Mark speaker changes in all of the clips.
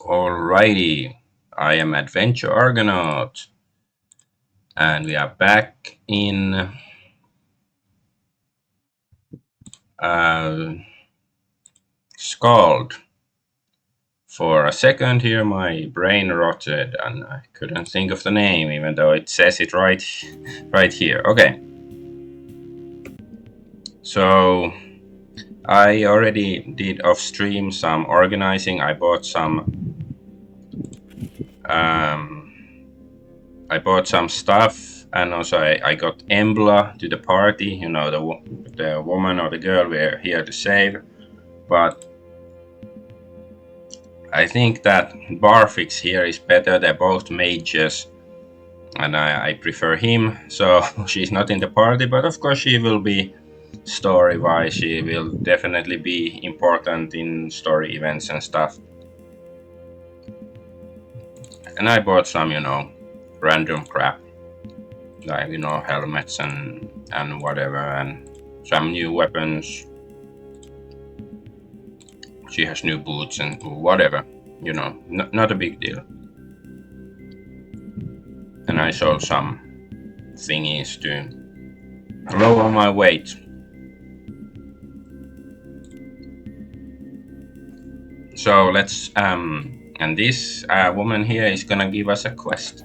Speaker 1: Alrighty, I am Adventure Argonaut, and we are back in uh, Skald. For a second here, my brain rotted, and I couldn't think of the name, even though it says it right here. Okay, so I already did off stream some organizing. Um, I bought some stuff, and also I got Embla to the party. You know, the woman or the girl we're here to save. But I think that Barfix here is better. They're both mages, and I prefer him. So she's not in the party, but of course she will be story-wise. She will definitely be important in story events and stuff. And I bought some, random crap, like helmets and whatever, and some new weapons. She has new boots and whatever, not a big deal. And I sold some thingies to lower my weight. So let's and this woman here is gonna give us a quest.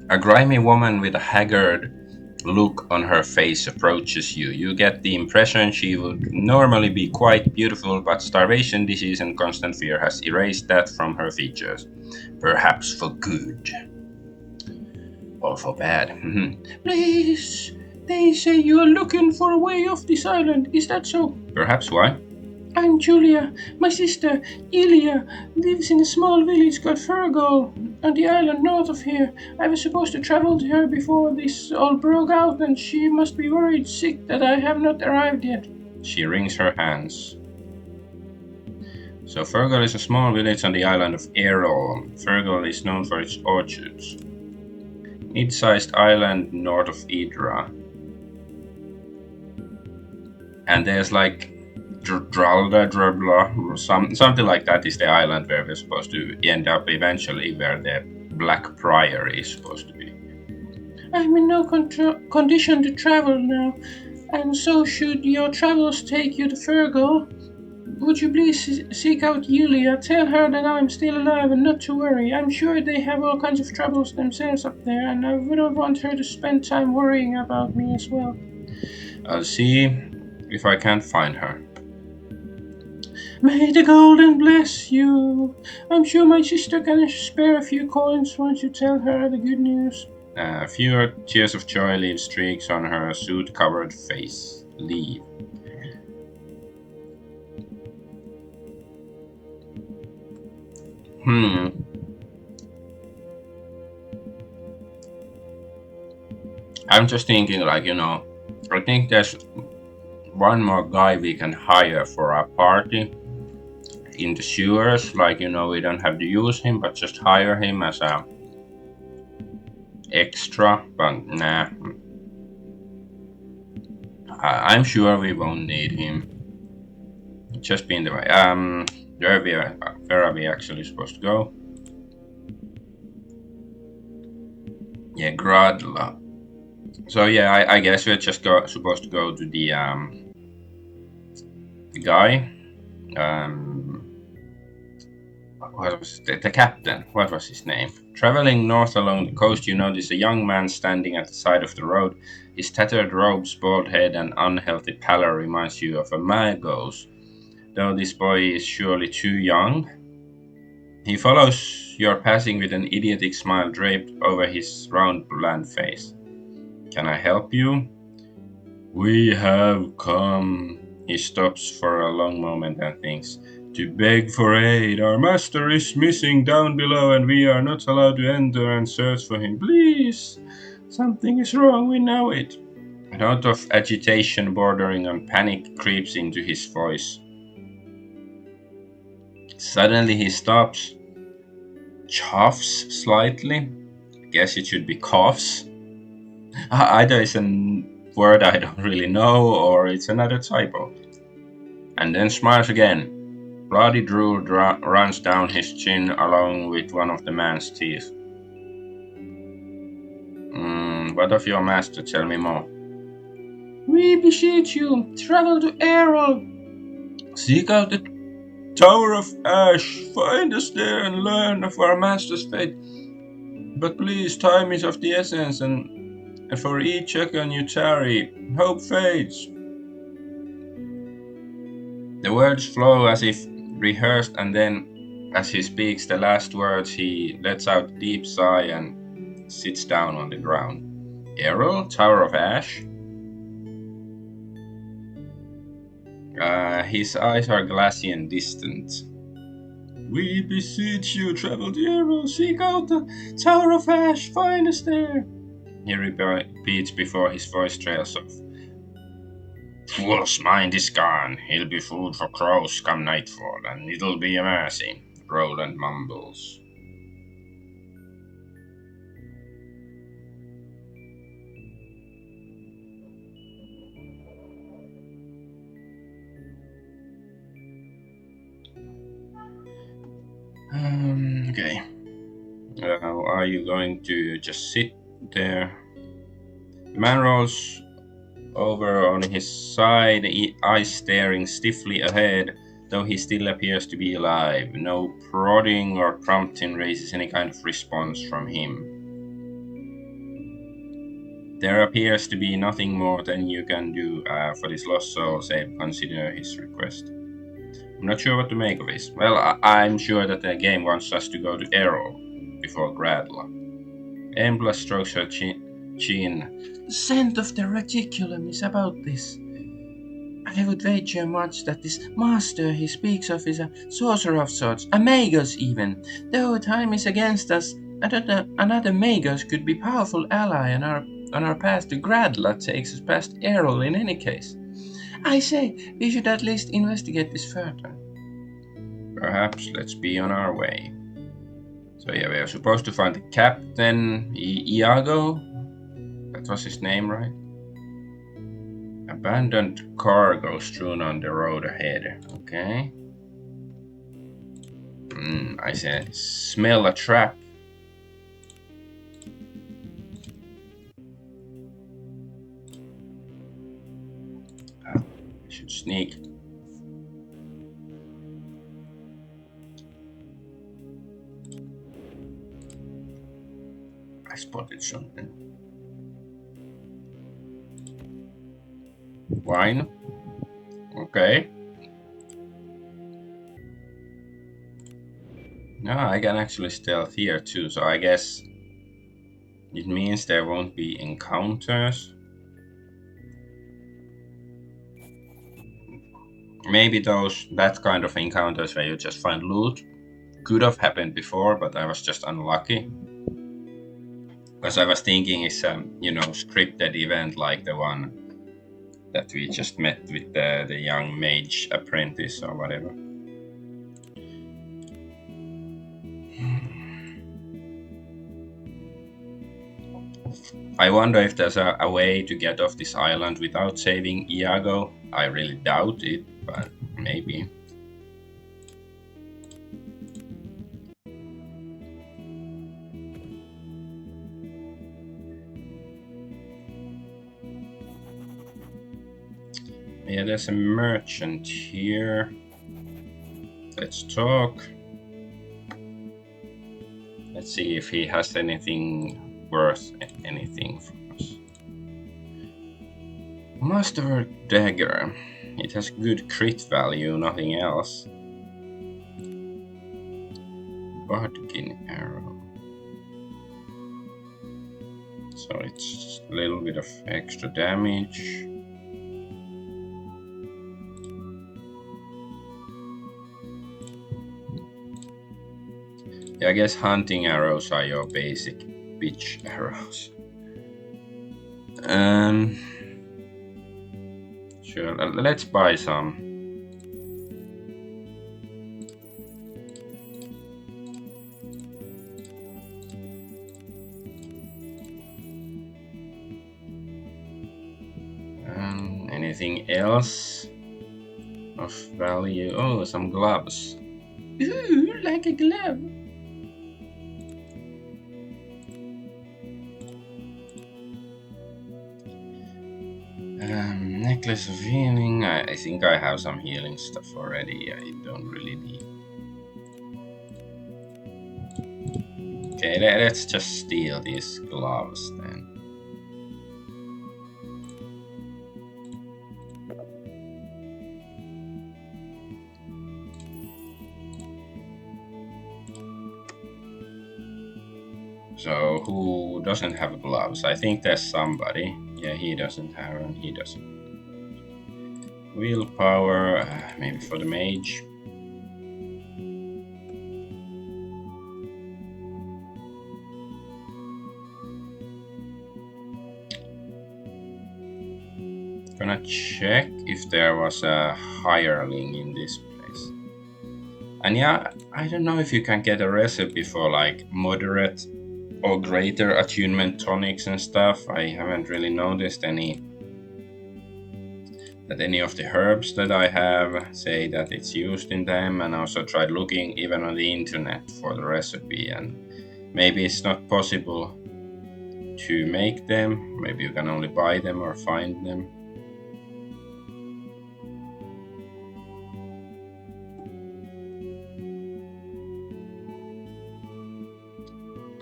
Speaker 1: A grimy woman with a haggard look on her face approaches you. You get the impression she would normally be quite beautiful, but starvation, disease, and constant fear has erased that from her features. Perhaps for good. Or for bad. Please, they say you are looking for a way off this island. Is that so? Perhaps. Why? I'm Julia. My sister, Ilya, lives in a small village called Fergal, on the island north of here. I was supposed to travel to her before this all broke out, and she must be worried sick that I have not arrived yet. She wrings her hands. So Fergal is a small village on the island of Errol. Fergal is known for its orchards. Mid-sized island north of Idra. And there's like Dralda, something like that is the island where we're supposed to end up eventually, where the Black Priory is supposed to be. I'm in no condition to travel now, and so should your travels take you to Fergal, would you please seek out Yulia? Tell her that I'm still alive and not to worry. I'm sure they have all kinds of troubles themselves up there, and I wouldn't want her to spend time worrying about me as well. I'll see if I can't find her. May the golden bless you. I'm sure my sister can spare a few coins once you tell her the good news. A few tears of joy leave streaks on her soot-covered face. Leave. I'm just thinking, I think there's one more guy we can hire for our party in the sewers. We don't have to use him, but just hire him as a extra. But nah, I'm sure we won't need him. Just be in the way. Where are we actually supposed to go? Yeah, Gradla. So yeah, I guess we're just supposed to go to the guy. What was the captain? What was his name? Traveling north along the coast, you notice a young man standing at the side of the road. His tattered robes, bald head, and unhealthy pallor reminds you of a mago's. Though this boy is surely too young. He follows your passing with an idiotic smile draped over his round, bland face. Can I help you? We have come. He stops for a long moment and thinks. To beg for aid. Our master is missing down below and we are not allowed to enter and search for him. Please. Something is wrong, we know it. A note of agitation bordering on panic creeps into his voice. Suddenly he stops, chuffs slightly. Guess it should be coughs. Either it's a word I don't really know or it's another typo. And then smiles again. Bloody drool runs down his chin along with one of the man's teeth. What of your master? Tell me more. We beseech you, travel to Errol. Seek out the Tower of Ash. Find us there and learn of our master's fate. But please, time is of the essence, and for each second you tarry, hope fades. The words flow as if rehearsed, and then, as he speaks the last words, he lets out a deep sigh and sits down on the ground. Errol, Tower of Ash? His eyes are glassy and distant. We beseech you, travel to Errol, seek out the Tower of Ash, find us there. He repeats before his voice trails off. Fool's mind is gone. He'll be food for crows come nightfall, and it'll be a mercy. Roland mumbles. Okay. Are you going to just sit there? The man rolls over on his side, eyes staring stiffly ahead, though he still appears to be alive. No prodding or prompting raises any kind of response from him. There appears to be nothing more than you can do for this lost soul save consider his request. I'm not sure what to make of this. Well, I'm sure that the game wants us to go to Errol before Gradla. Embla strokes her chin. The scent of the reticulum is about this. I would wager much that this master he speaks of is a sorcerer of sorts, a magus even. Though time is against us, another magus could be powerful ally on our path to Gradla takes us past Errol in any case. I say, we should at least investigate this further. Perhaps let's be on our way. So yeah, we are supposed to find the captain, Iago. That was his name, right? Abandoned cargo strewn on the road ahead. Okay. I said, smell a trap. I should sneak. I spotted something. Wine. Okay. No, I can actually stealth here too, so I guess it means there won't be encounters. Maybe that kind of encounters where you just find loot could have happened before, but I was just unlucky. Because I was thinking it's a scripted event like the one that we just met with the young mage apprentice or whatever. I wonder if there's a way to get off this island without saving Iago. I really doubt it, but maybe. Yeah, there's a merchant here. Let's talk. Let's see if he has anything worth anything for us. Masterwork dagger. It has good crit value, nothing else. Bodkin arrow. So it's a little bit of extra damage. Yeah, I guess hunting arrows are your basic bitch arrows. Sure, let's buy some. Anything else? of value. Oh, some gloves. Ooh, like a glove. Necklace of healing. I think I have some healing stuff already. I don't really need. Okay, let's just steal these gloves then. So who doesn't have gloves? I think there's somebody. Yeah, he doesn't have and he doesn't. Willpower, maybe for the mage. Gonna check if there was a hireling in this place. And yeah, I don't know if you can get a recipe for like moderate or greater attunement tonics and stuff. I haven't really noticed any of the herbs that I have say that it's used in them, and also tried looking even on the internet for the recipe, and maybe it's not possible to make them. Maybe you can only buy them or find them.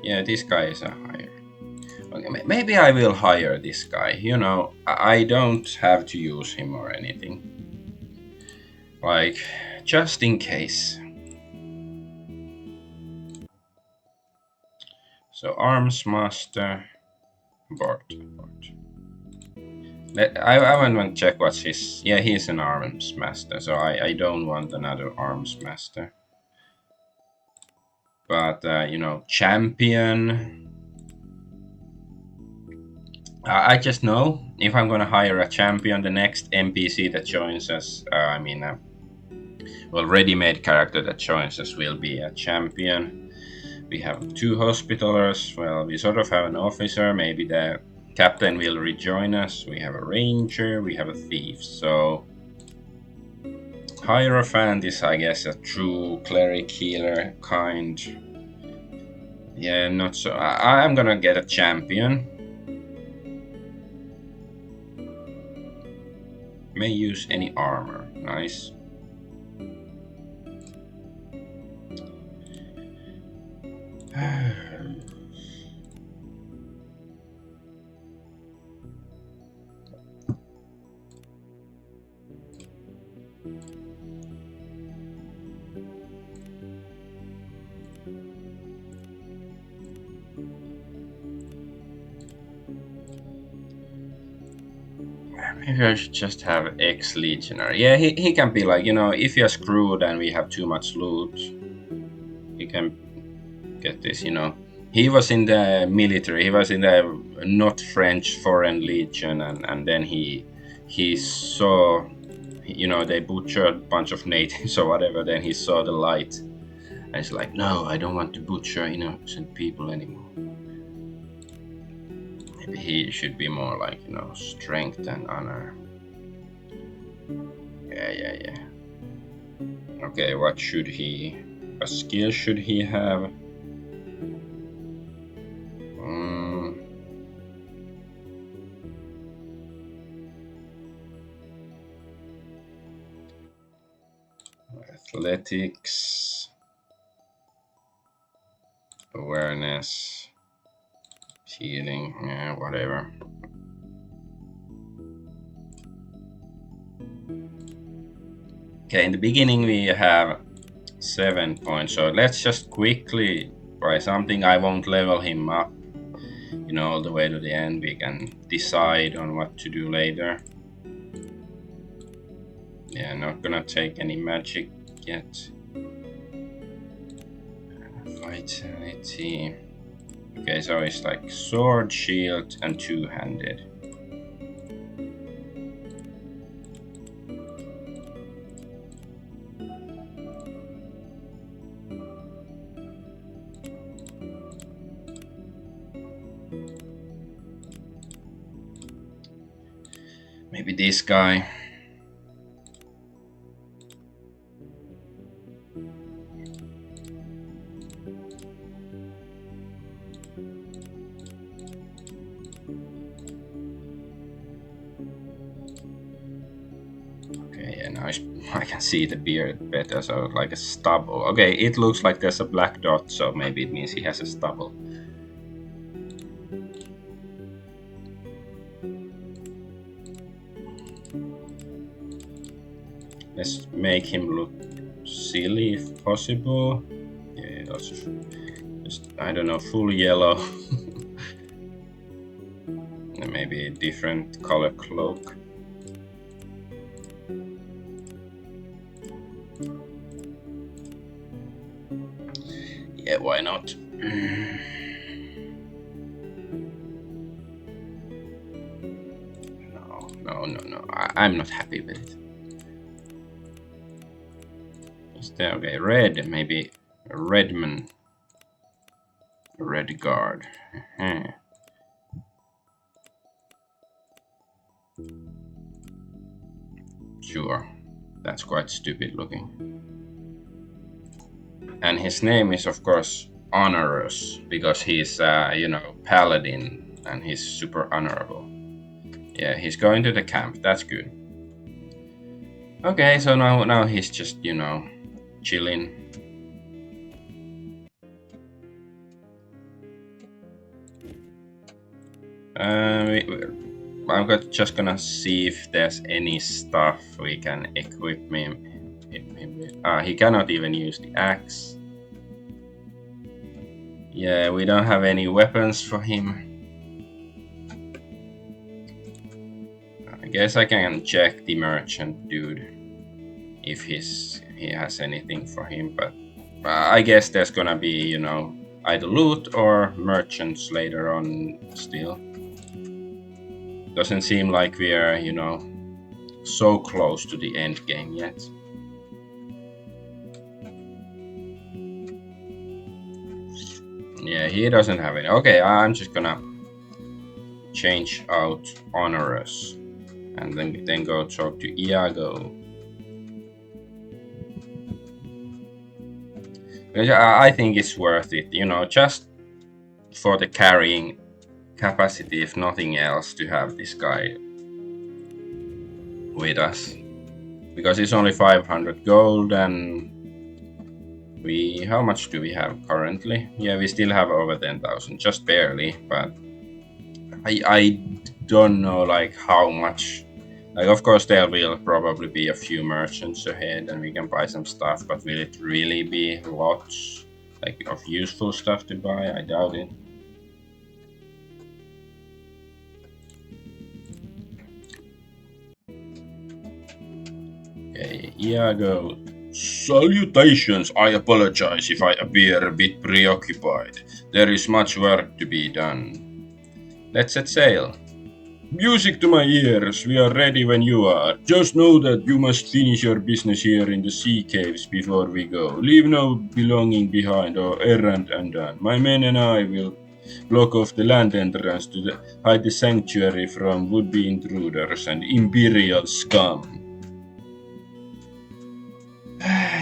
Speaker 1: Yeah, this guy is a hire. Okay, maybe I will hire this guy. You know, I don't have to use him or anything. Like, just in case. So, arms master, Bart. I want to check what's his. Yeah, he's an arms master, so I don't want another arms master. But, you know, champion. I just know if I'm gonna hire a champion, the next NPC that joins us, well, ready-made character that joins us will be a champion. We have 2 hospitalers. Well, we sort of have an officer. Maybe the captain will rejoin us. We have a ranger. We have a thief. So Hierophant is, I guess, a true cleric healer kind. Yeah, not so. I'm gonna get a champion. May use any armor. Nice. Maybe I should just have ex-legionary. Yeah, he can be like, you know, if you're screwed and we have too much loot, he can get this, you know. He was in the military. He was in the not French Foreign Legion, and then he saw, you know, they butchered a bunch of natives or whatever. Then he saw the light, and he's like, no, I don't want to butcher innocent people anymore. Maybe he should be more like, you know, strength and honor. Yeah. Okay, what should he? What skill should he have? Athletics, awareness, healing, yeah, whatever. Okay, in the beginning we have 7 points, so let's just quickly try something. I won't level him up, you know, all the way to the end. We can decide on what to do later. Yeah, not gonna take any magic yet. Vitality. Okay, so it's like sword, shield, and two-handed. Maybe this guy. Okay, yeah, now I can see the beard better, so like a stubble. Okay, it looks like there's a black dot, so maybe it means he has a stubble. Let's make him look silly if possible. Yeah, that's just, I don't know, full yellow. And maybe a different color cloak. Yeah, why not? No. I'm not happy with it. Is there, okay, red, maybe a Redman. Red guard. Sure, that's quite stupid looking. And his name is, of course, Honorous, because he's, paladin, and he's super honorable. Yeah, he's going to the camp. That's good. Okay, so now he's just, chilling. I'm just gonna see if there's any stuff we can equip him with. He cannot even use the axe. Yeah, we don't have any weapons for him. I guess I can check the merchant dude if he has anything for him, but I guess there's gonna be, either loot or merchants later on still. Doesn't seem like we are, so close to the end game yet. Yeah, he doesn't have any. Okay, I'm just gonna change out Honorous and then go talk to Iago. I think it's worth it, just for the carrying capacity, if nothing else, to have this guy with us. Because it's only 500 gold, and how much do we have currently? Yeah, we still have over 10,000, just barely, but I don't know like how much. Like, of course there will probably be a few merchants ahead and we can buy some stuff, but will it really be lots like of useful stuff to buy? I doubt it. Okay, Iago. Salutations, I apologize if I appear a bit preoccupied. There is much work to be done. Let's set sail. Music to my ears, we are ready when you are. Just know that you must finish your business here in the sea caves before we go. Leave no belonging behind or errand undone. My men and I will block off the land entrance to hide the sanctuary from would-be intruders and imperial scum.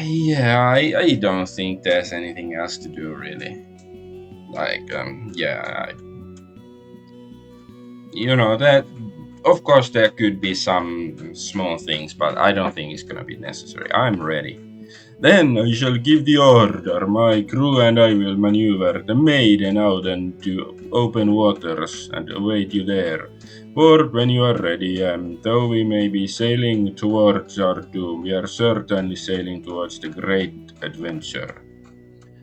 Speaker 1: Yeah, I don't think there's anything else to do really. Like, that, of course there could be some small things, but I don't think it's gonna be necessary. I'm ready. Then I shall give the order. My crew and I will maneuver the Maiden out into open waters and await you there. Port when you are ready, though we may be sailing towards our doom, we are certainly sailing towards the great adventure.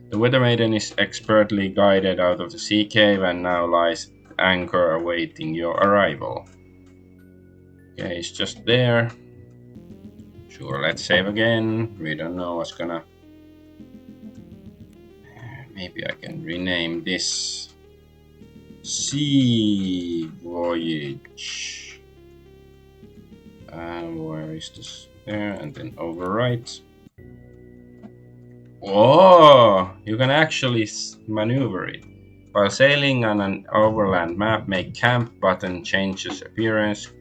Speaker 1: The Weather Maiden is expertly guided out of the sea cave and now lies at anchor awaiting your arrival. Okay, it's just there. Sure, let's save again. We don't know what's gonna... Maybe I can rename this Sea Voyage. Where is this? There, and then overwrite. Oh, you can actually maneuver it. While sailing on an overland map, make camp button changes appearance.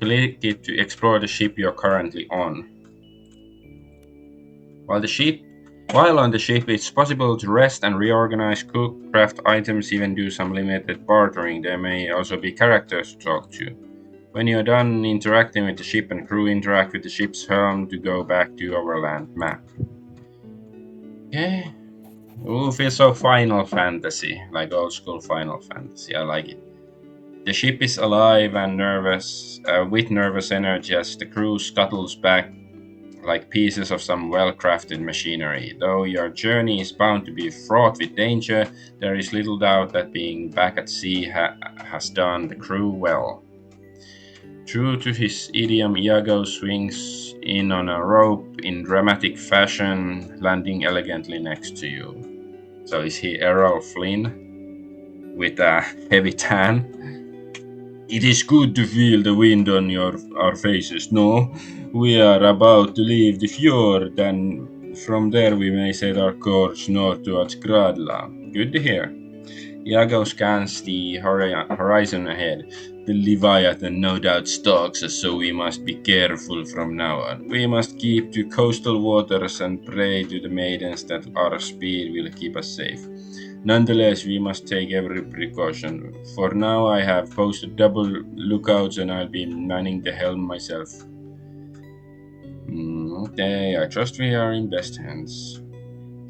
Speaker 1: Click it to explore the ship you're currently on. While the ship while on the ship, it's possible to rest and reorganize, cook, craft items, even do some limited bartering. There may also be characters to talk to. When you're done interacting with the ship and crew, interact with the ship's helm to go back to our land map. Okay. Ooh, feels so Final Fantasy, like old school Final Fantasy. I like it. The ship is alive and nervous, with nervous energy as the crew scuttles back like pieces of some well crafted machinery. Though your journey is bound to be fraught with danger, there is little doubt that being back at sea has done the crew well. True to his idiom, Iago swings in on a rope in dramatic fashion, landing elegantly next to you. So is he Errol Flynn with a heavy tan? It is good to feel the wind on our faces. No, we are about to leave the fjord, and from there we may set our course north towards Gradla. Good to hear. Iago scans the horizon ahead. The Leviathan no doubt stalks us, so we must be careful from now on. We must keep to coastal waters and pray to the maidens that our speed will keep us safe. Nonetheless, we must take every precaution. For now, I have posted double lookouts and I'll be manning the helm myself. Okay, I trust we are in best hands.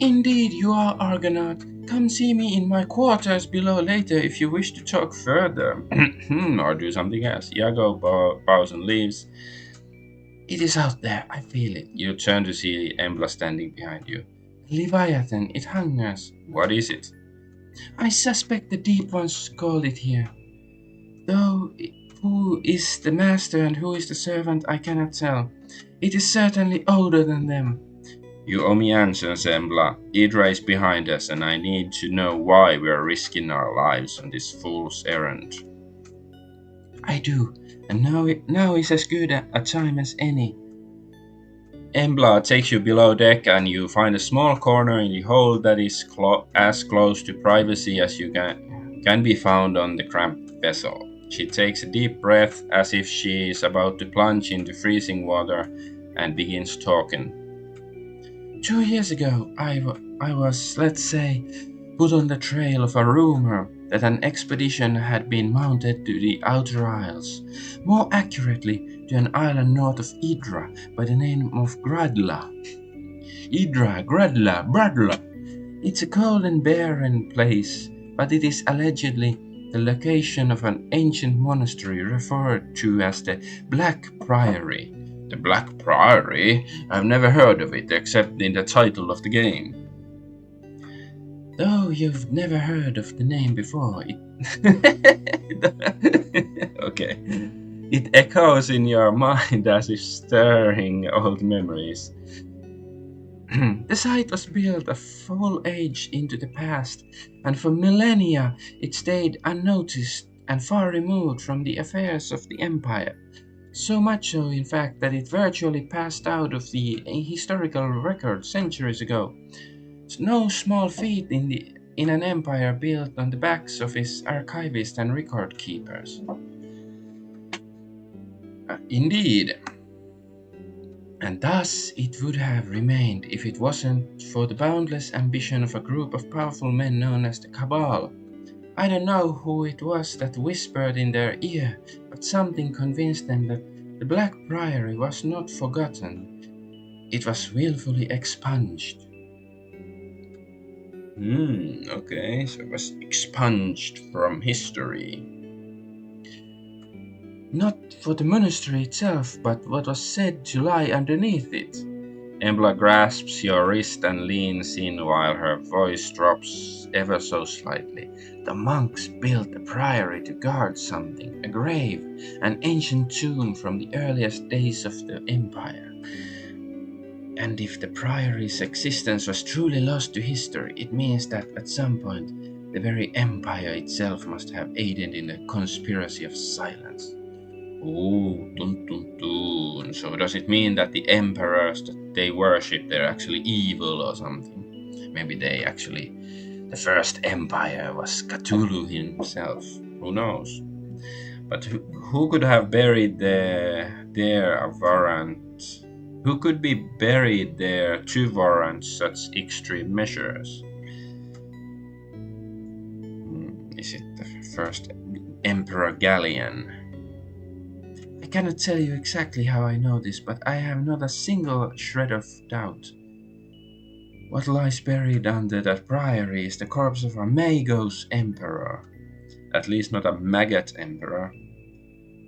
Speaker 1: Indeed, you are, Argonaut. Come see me in my quarters below later if you wish to talk further. Or do something else. Iago bows and leaves. It is out there, I feel it. You turn to see Embla standing behind you. Leviathan, it hungers. What is it? I suspect the Deep Ones called it here. Though who is the master and who is the servant, I cannot tell. It is certainly older than them. You owe me answers, Embla. Idra is behind us, and I need to know why we are risking our lives on this fool's errand. I do, and now is as good a time as any. Embla takes you below deck, and you find a small corner in the hold that is as close to privacy as you can be found on the cramped vessel. She takes a deep breath as if she is about to plunge into freezing water and begins talking. 2 years ago, I was, let's say, put on the trail of a rumor that an expedition had been mounted to the Outer Isles, more accurately to an island north of Idra by the name of Gradla. Idra, Gradla, Bradla. It's a cold and barren place, but it is allegedly the location of an ancient monastery referred to as the Black Priory. The Black Priory? I've never heard of it except in the title of the game. Though you've never heard of the name before, it okay. It echoes in your mind as if stirring old memories. The site was built a full age into the past, and for millennia it stayed unnoticed and far removed from the affairs of the Empire. So much so, in fact, that it virtually passed out of the historical record centuries ago. It's no small feat in an empire built on the backs of its archivists and record keepers. Indeed, and thus it would have remained if it wasn't for the boundless ambition of a group of powerful men known as the Cabal. I don't know who it was that whispered in their ear, but something convinced them that the Black Priory was not forgotten. It was willfully expunged. Okay, so it was expunged from history. Not for the monastery itself, but what was said to lie underneath it. Embla grasps your wrist and leans in while her voice drops ever so slightly. The monks built the priory to guard something, a grave, an ancient tomb from the earliest days of the empire. And if the priory's existence was truly lost to history, it means that at some point the very empire itself must have aided in the conspiracy of silence. Oh, dun dun dun. So does it mean that the emperors that they worship, they're actually evil or something? Maybe the first empire was Cthulhu himself. Who knows? But who could have buried their warrant? Who could be buried there to warrant such extreme measures? Is it the first Emperor Gallian? I cannot tell you exactly how I know this, but I have not a single shred of doubt. What lies buried under that priory is the corpse of a Magos emperor. At least not a maggot emperor.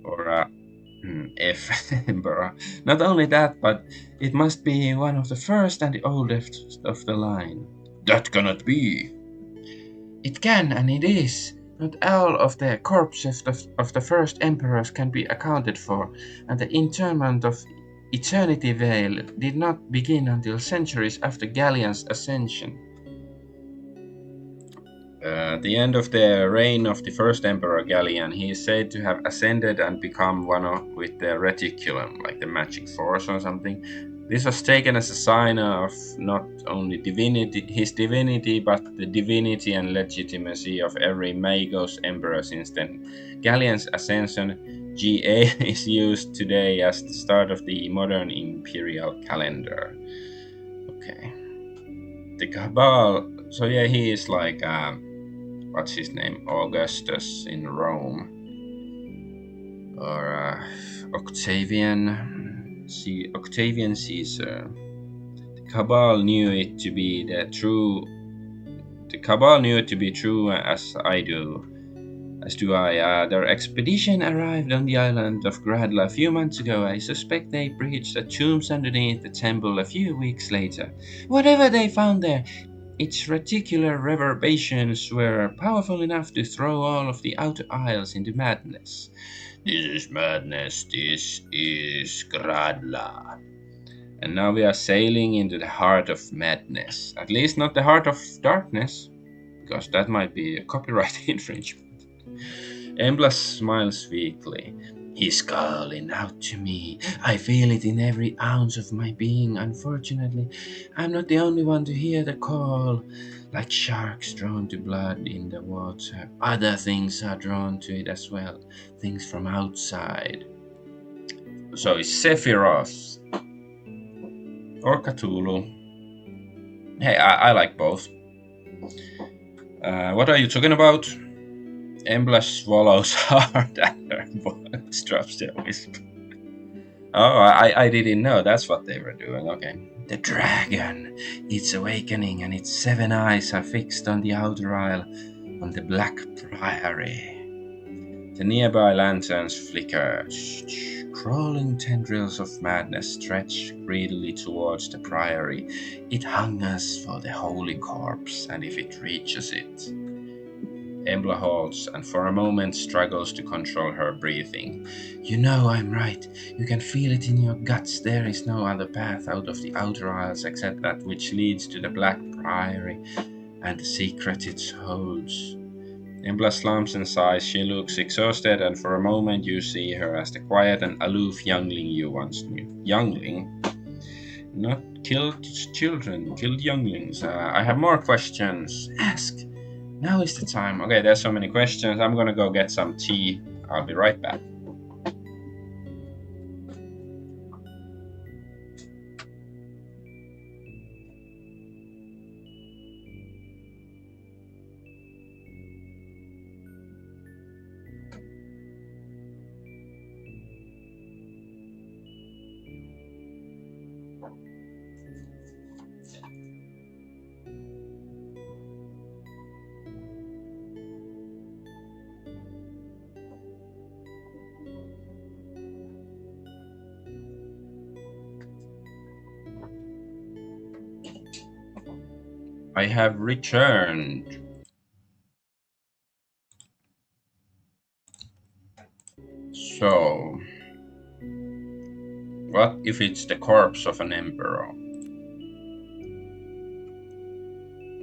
Speaker 1: Or a F emperor. Not only that, but it must be one of the first and the oldest of the line. That cannot be. It can, and it is. Not all of the corpses of the first emperors can be accounted for, and the interment of Eternity Vale did not begin until centuries after Gallian's ascension. At the end of the reign of the first Emperor Gallian, he is said to have ascended and become one with the reticulum, like the magic force or something. This was taken as a sign of not only his divinity, but the divinity and legitimacy of every Magos emperor since then. Gallian's ascension, GA, is used today as the start of the modern imperial calendar. Okay. The Cabal, so yeah, he is like what's his name, Augustus in Rome, or Octavian Caesar. The Cabal knew it to be The Cabal knew it to be true, as I do. As do I. Their expedition arrived on the island of Gradla a few months ago. I suspect they breached the tombs underneath the temple a few weeks later. Whatever they found there, its reticular reverberations were powerful enough to throw all of the outer isles into madness. This is madness. This is Gradla. And now we are sailing into the heart of madness. At least not the heart of darkness, because that might be a copyright infringement. Embla smiles weakly. He's calling out to me. I feel it in every ounce of my being. Unfortunately, I'm not the only one to hear the call. Like sharks drawn to blood in the water, other things are drawn to it as well. Things from outside. So it's Sephiroth or Cthulhu. Hey, I like both. What are you talking about? Embla swallows hard and her voice drops to a whisper. Oh, I didn't know that's what they were doing. Okay. The dragon. It's awakening and its 7 eyes are fixed on the outer isle on the Black Priory. The nearby lanterns flicker. Crawling tendrils of madness stretch greedily towards the Priory. It hungers for the holy corpse, and if it reaches it. Embla halts and for a moment struggles to control her breathing. You know I'm right. You can feel it in your guts. There is no other path out of the outer isles except that which leads to the Black Priory and the secret it holds. Embla slumps and sighs. She looks exhausted, and for a moment you see her as the quiet and aloof youngling you once knew. Youngling? Not killed children, killed younglings. I have more questions. Ask. Now is the time. Okay, there's so many questions. I'm gonna go get some tea. I'll be right back. I have returned. So, what if it's the corpse of an emperor?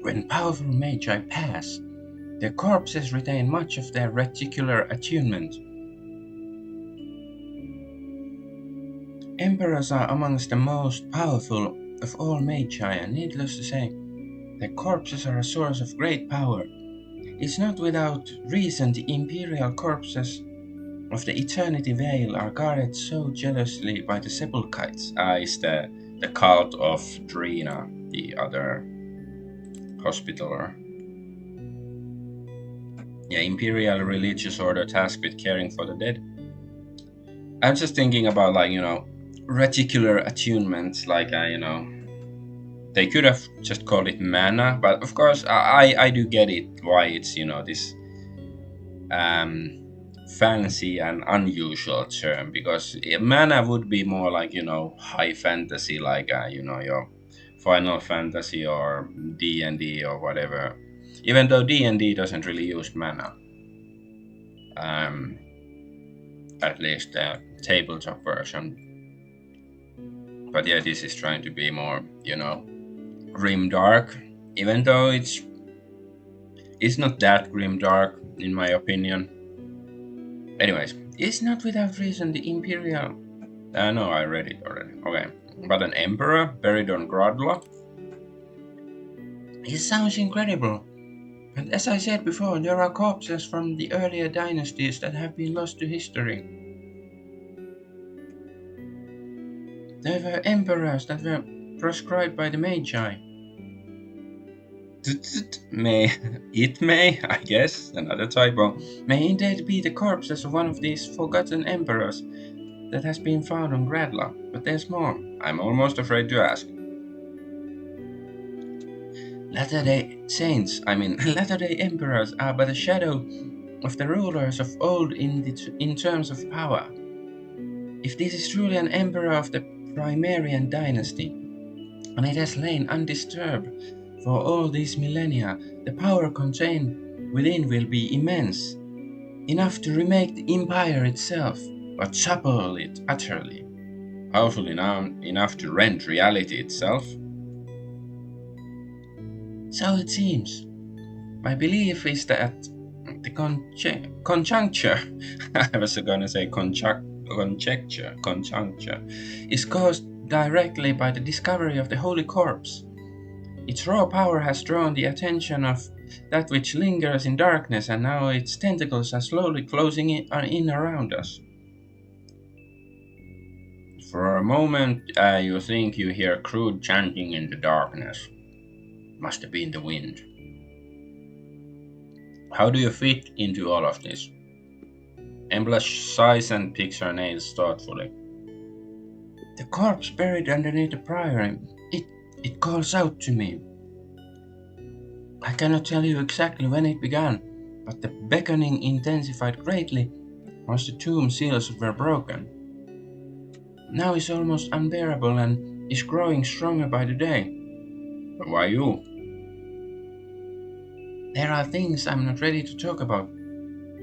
Speaker 1: When powerful magi pass, their corpses retain much of their reticular attunement. Emperors are amongst the most powerful of all magi, and needless to say, their corpses are a source of great power. It's not without reason the imperial corpses of the eternity veil are guarded so jealously by the sepulchites. Is the cult of Drina, the other hospitaller. Yeah, imperial religious order tasked with caring for the dead. I'm just thinking about reticular attunement, they could have just called it mana, but of course I do get it why it's this um fancy and unusual term, because mana would be more like high fantasy, like your Final Fantasy or D&D or whatever. Even though D&D doesn't really use mana, um, at least the tabletop version. But yeah, this is trying to be more grim dark, even though it's not that grim dark in my opinion. Anyways, it's not without reason the Imperial. No, I read it already. Okay, but an emperor buried on Gradla. It sounds incredible. And as I said before, there are corpses from the earlier dynasties that have been lost to history. There were emperors that were proscribed by the Magi. May it may, I guess, another typo, may indeed be the corpses of one of these forgotten emperors that has been found on Gradla. But there's more. I'm almost afraid to ask. Latter-day Saints, Latter-day Emperors are but a shadow of the rulers of old in terms of power. If this is truly an emperor of the Primarian dynasty, and it has lain undisturbed for all these millennia, the power contained within will be immense, enough to remake the empire itself, or topple it utterly, powerful enough to rend reality itself. So it seems. My belief is that the conjuncture, I was gonna say conjuncture, is caused directly by the discovery of the Holy Corpse. Its raw power has drawn the attention of that which lingers in darkness, and now its tentacles are slowly closing in around us. For a moment, you think you hear crude chanting in the darkness. Must have been the wind. How do you fit into all of this? Embla sighs and picks her nails thoughtfully. The corpse buried underneath the priory, it calls out to me. I cannot tell you exactly when it began, but the beckoning intensified greatly once the tomb seals were broken. Now it's almost unbearable and is growing stronger by the day. But why you? There are things I'm not ready to talk about.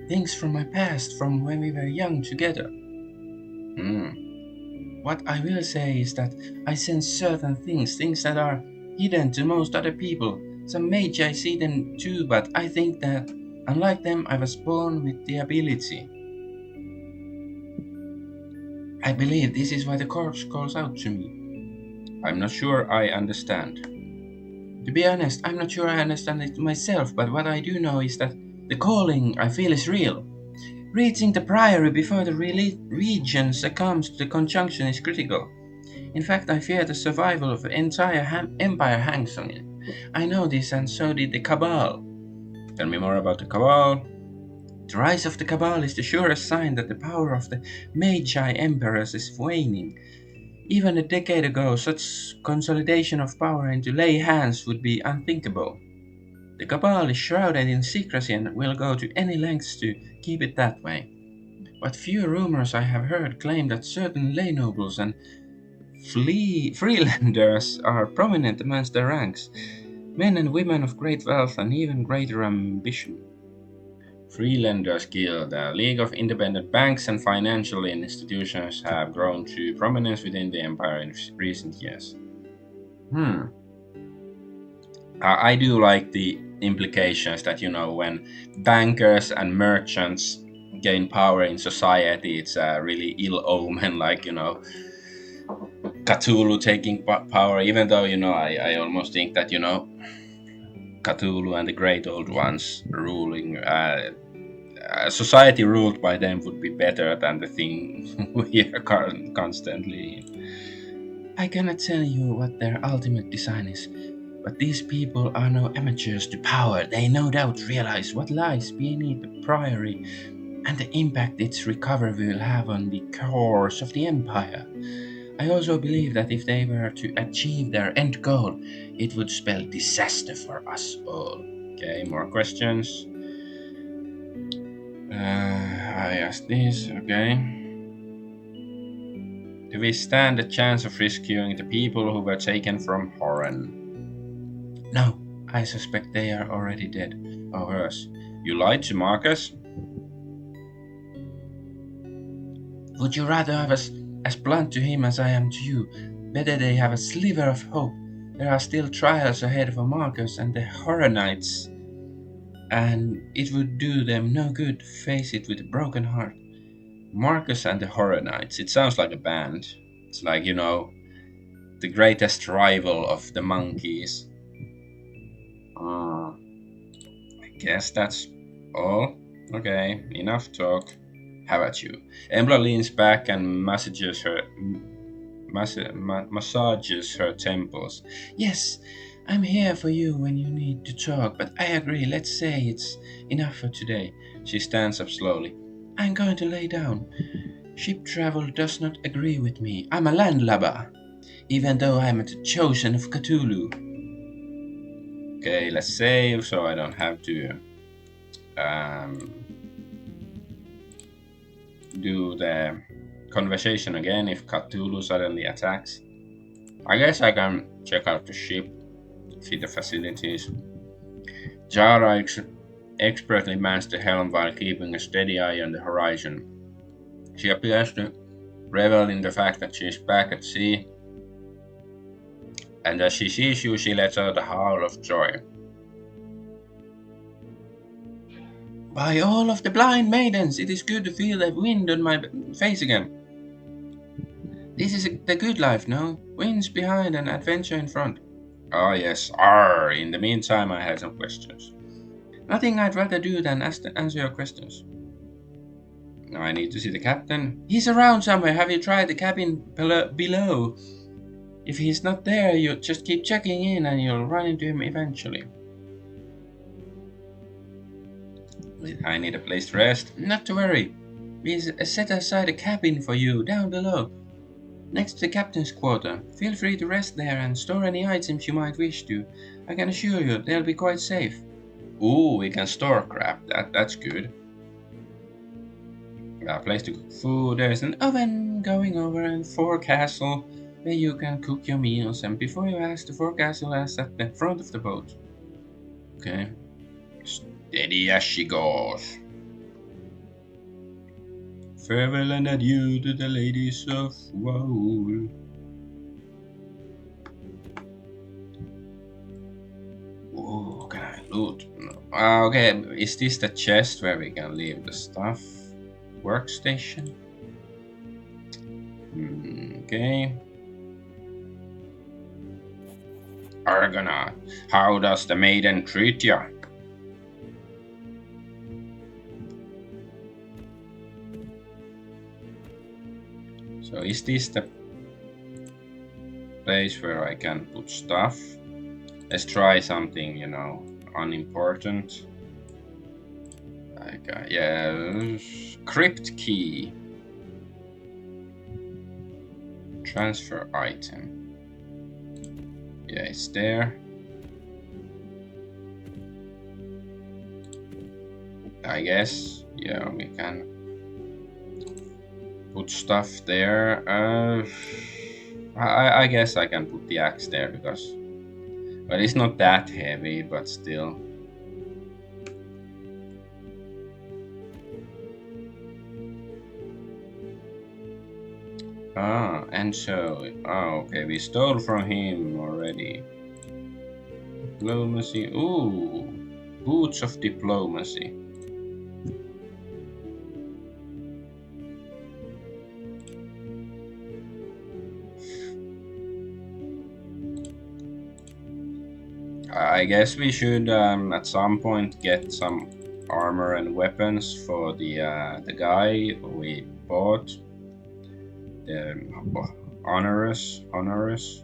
Speaker 1: Things from my past, from when we were young together. What I will say is that I sense certain things that are hidden to most other people. Some magi see them too, but I think that, unlike them, I was born with the ability. I believe this is why the corpse calls out to me. I'm not sure I understand. To be honest, I'm not sure I understand it myself, but what I do know is that the calling I feel is real. Reaching the Priory before the region succumbs to the conjunction is critical. In fact, I fear the survival of the entire empire hangs on it. I know this, and so did the Cabal. Tell me more about the Cabal. The rise of the Cabal is the surest sign that the power of the Magi Emperors is waning. Even a decade ago, such consolidation of power into lay hands would be unthinkable. The Cabal is shrouded in secrecy and will go to any lengths to keep it that way. But few rumors I have heard claim that certain lay nobles and freelanders are prominent amongst their ranks, men and women of great wealth and even greater ambition. Freelanders Guild, a league of independent banks and financial institutions, have grown to prominence within the empire in recent years. I do like the implications that, when bankers and merchants gain power in society, it's a really ill omen, like, Cthulhu taking power, even though, I almost think that, Cthulhu and the Great Old Ones ruling A society ruled by them would be better than the thing we are constantly in. I cannot tell you what their ultimate design is, but these people are no amateurs to power. They no doubt realize what lies beneath the Priory and the impact its recovery will have on the course of the Empire. I also believe that if they were to achieve their end goal, it would spell disaster for us all. Okay, more questions. I asked this, okay. Do we stand a chance of rescuing the people who were taken from Horan? No, I suspect they are already dead, or worse. You lied to Marcus? Would you rather have us as blunt to him as I am to you? Better they have a sliver of hope. There are still trials ahead for Marcus and the Horanites, and it would do them no good to face it with a broken heart. Marcus and the Horanites, it sounds like a band. It's like, the greatest rival of the monkeys. I guess that's all. Okay, enough talk. How about you? Embla leans back and massages her temples. Yes, I'm here for you when you need to talk, but I agree. Let's say it's enough for today. She stands up slowly. I'm going to lay down. Ship travel does not agree with me. I'm a landlubber, even though I'm the chosen of Cthulhu. Okay, let's save so I don't have to do the conversation again if Cthulhu suddenly attacks. I guess I can check out the ship, see the facilities. Jara expertly mans the helm while keeping a steady eye on the horizon. She appears to revel in the fact that she is back at sea, and as she sees you, she lets out a howl of joy. By all of the blind maidens, it is good to feel the wind on my face again. This is the good life, no? Winds behind and adventure in front. Oh yes, In the meantime, I had some questions. Nothing I'd rather do than answer your questions. Now I need to see the captain. He's around somewhere. Have you tried the cabin below? If he's not there, you just keep checking in and you'll run into him eventually. I need a place to rest. Not to worry. We set aside a cabin for you down below, next to the captain's quarter. Feel free to rest there and store any items you might wish to. I can assure you they'll be quite safe. Ooh, we can store crap. That's good. A place to cook food. There's an oven going over and forecastle where you can cook your meals. And before you ask, the forecastle is at the front of the boat. Okay. Steady as she goes. Farewell and adieu to the ladies of Woe. Oh, can I loot? No. Okay, is this the chest where we can leave the stuff? Workstation? Okay. Argonaut, how does the maiden treat you? So is this the place where I can put stuff? Let's try something, unimportant. Like, crypt key. Transfer item. Yeah, it's there. I guess, yeah, we can put stuff there. I guess I can put the axe there because, well, it's not that heavy, but still. And so, okay, we stole from him already. Diplomacy, ooh, boots of diplomacy. I guess we should at some point get some armor and weapons for the guy we bought. The honorous.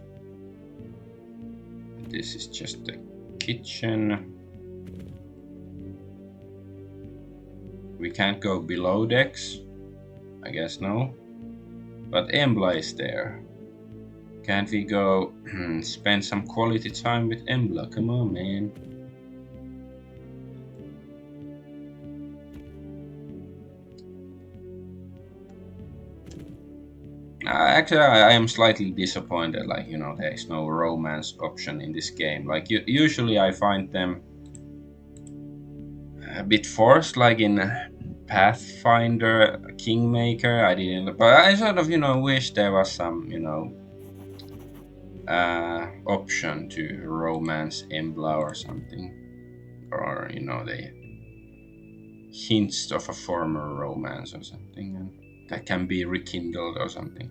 Speaker 1: This is just the kitchen. We can't go below decks. I guess no. But Embla is there. Can't we go spend some quality time with Embla? Come on, man. Actually, I am slightly disappointed. Like, you know, there is no romance option in this game. Like, usually I find them a bit forced, like in Pathfinder, Kingmaker. I didn't, but I sort of, you know, wish there was some, you know, option to romance Embla or something, or you know, the hints of a former romance or something, and that can be rekindled or something.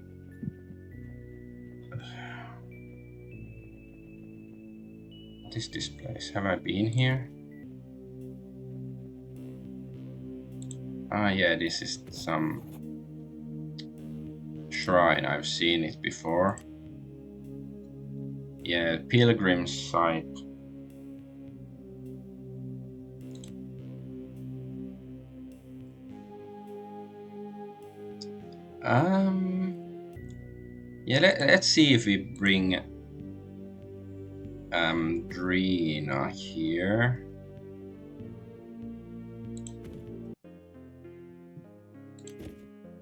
Speaker 1: What is this place? Have I been here? Ah, yeah, this is some shrine. I've seen it before. Yeah, pilgrim site. Yeah, let's see if we bring Drina here.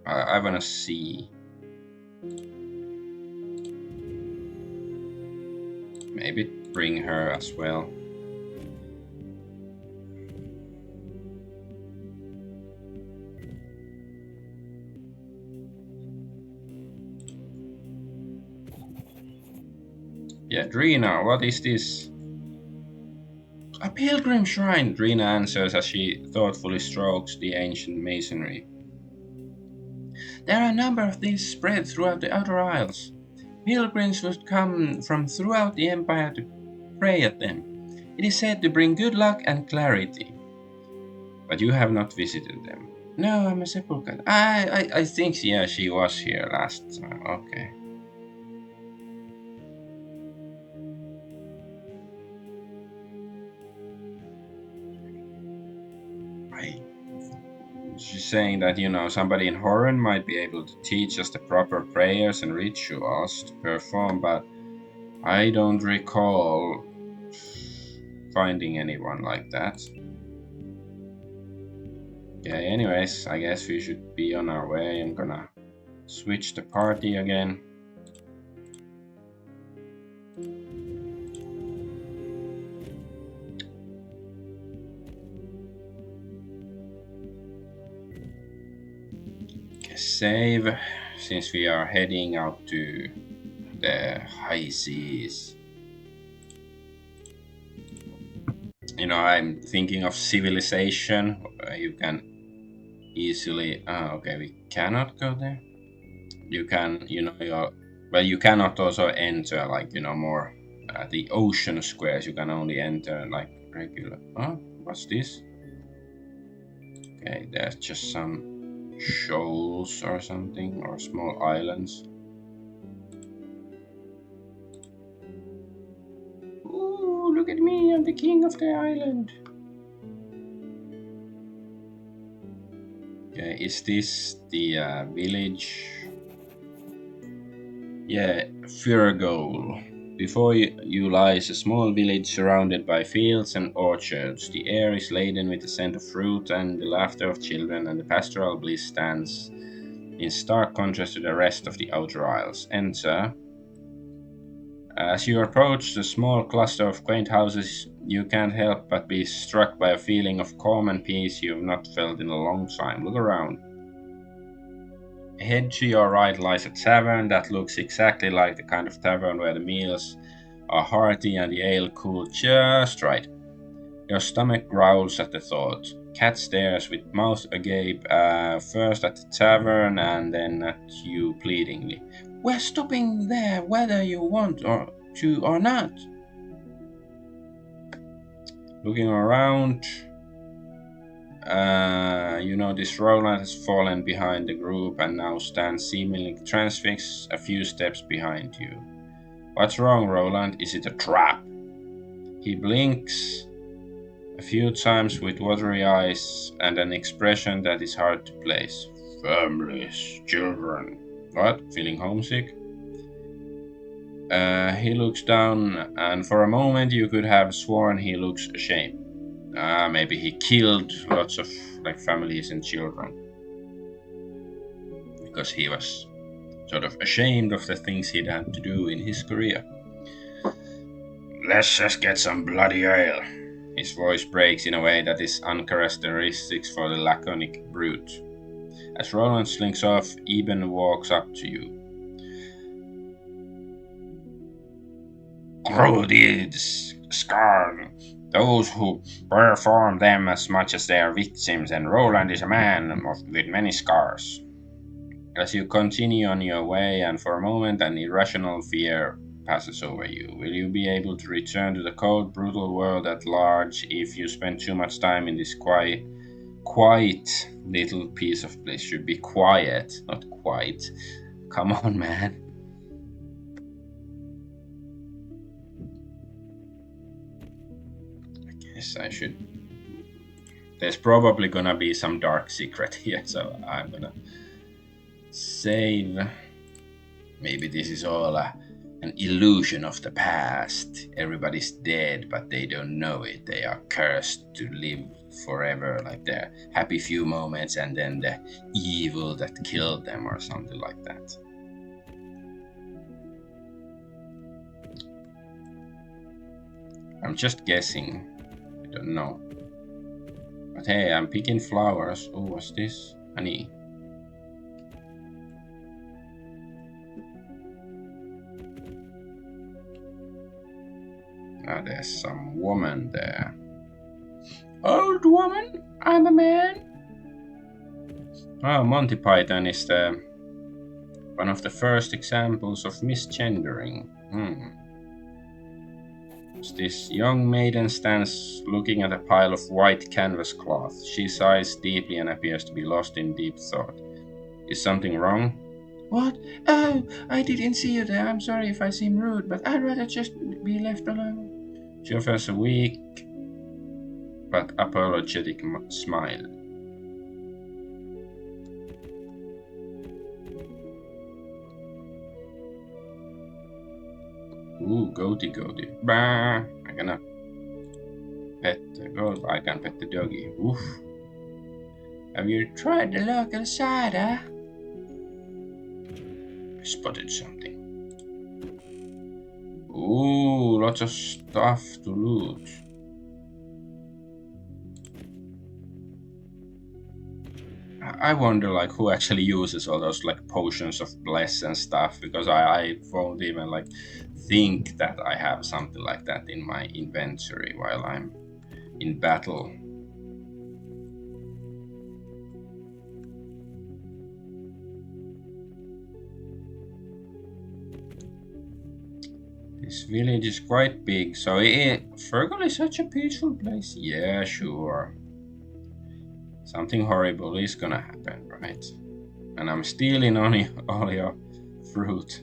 Speaker 1: I wanna see. Maybe bring her as well. Yeah, Drina, what is this? A pilgrim shrine, Drina answers as she thoughtfully strokes the ancient masonry. There are a number of these spread throughout the Outer Isles. Pilgrims would come from throughout the Empire to pray at them. It is said to bring good luck and clarity. But you have not visited them. No, I'm a sepulchre. I think, yeah, she was here last time. Okay. She's saying that, you know, somebody in Horan might be able to teach us the proper prayers and rituals to perform, but I don't recall finding anyone like that. Okay, anyways, I guess we should be on our way. I'm gonna switch the party again. Save, since we are heading out to the high seas. You know, I'm thinking of civilization. You can easily. Okay, we cannot go there. You can, you know, well, you cannot also enter, like, you know, more the ocean squares. You can only enter like regular. Oh, what's this? Okay, there's just some shoals or something, or small islands. Ooh, look at me, I'm the king of the island. Okay, is this the village? Yeah, Firgol. Before you lies a small village surrounded by fields and orchards. The air is laden with the scent of fruit and the laughter of children, and the pastoral bliss stands in stark contrast to the rest of the Outer Isles. Enter. As you approach the small cluster of quaint houses, you can't help but be struck by a feeling of calm and peace you've not felt in a long time. Look around. Ahead to your right lies a tavern that looks exactly like the kind of tavern where the meals are hearty and the ale cooled just right. Your stomach growls at the thought. Cat stares with mouth agape, first at the tavern and then at you pleadingly. We're stopping there whether you want to or not. Looking around, You notice Roland has fallen behind the group and now stands seemingly transfixed a few steps behind you. What's wrong, Roland? Is it a trap? He blinks a few times with watery eyes and an expression that is hard to place. Families, children. What? Feeling homesick? He looks down, and for a moment you could have sworn he looks ashamed. Maybe he killed lots of families and children because he was sort of ashamed of the things he'd had to do in his career. Let's just get some bloody ale. His voice breaks in a way that is uncharacteristic for the laconic brute. As Roland slinks off, Eben walks up to you. Creepoids, Skald, those who perform them as much as their victims, and Roland is a man with many scars. As you continue on your way, and for a moment an irrational fear passes over you. Will you be able to return to the cold, brutal world at large if you spend too much time in this quiet little piece of place? Should be quiet, not quite. Come on, man. I guess I should. There's probably gonna be some dark secret here, so I'm gonna save. Maybe this is all an illusion of the past. Everybody's dead, but they don't know it. They are cursed to live forever, like their happy few moments and then the evil that killed them or something like that. I'm just guessing. I don't know. But hey, I'm picking flowers. Oh, what's this? Honey. Now there's some woman there. Old woman, I'm a man. Oh, Monty Python is one of the first examples of misgendering. This young maiden stands looking at a pile of white canvas cloth. She sighs deeply and appears to be lost in deep thought. Is something wrong? What? Oh, I didn't see you there. I'm sorry if I seem rude, but I'd rather just be left alone. She offers a weak but apologetic smile. Ooh, goaty. Bah! I'm gonna pet the goat. I can pet the doggy. Oof. Have you tried the local cider? I spotted something. Ooh, lots of stuff to loot. I wonder who actually uses all those potions of bless and stuff, because I won't even think that I have something like that in my inventory while I'm in battle. This village is quite big, so Fergal is such a peaceful place. Yeah, sure. Something horrible is gonna happen, right? And I'm stealing all your fruit.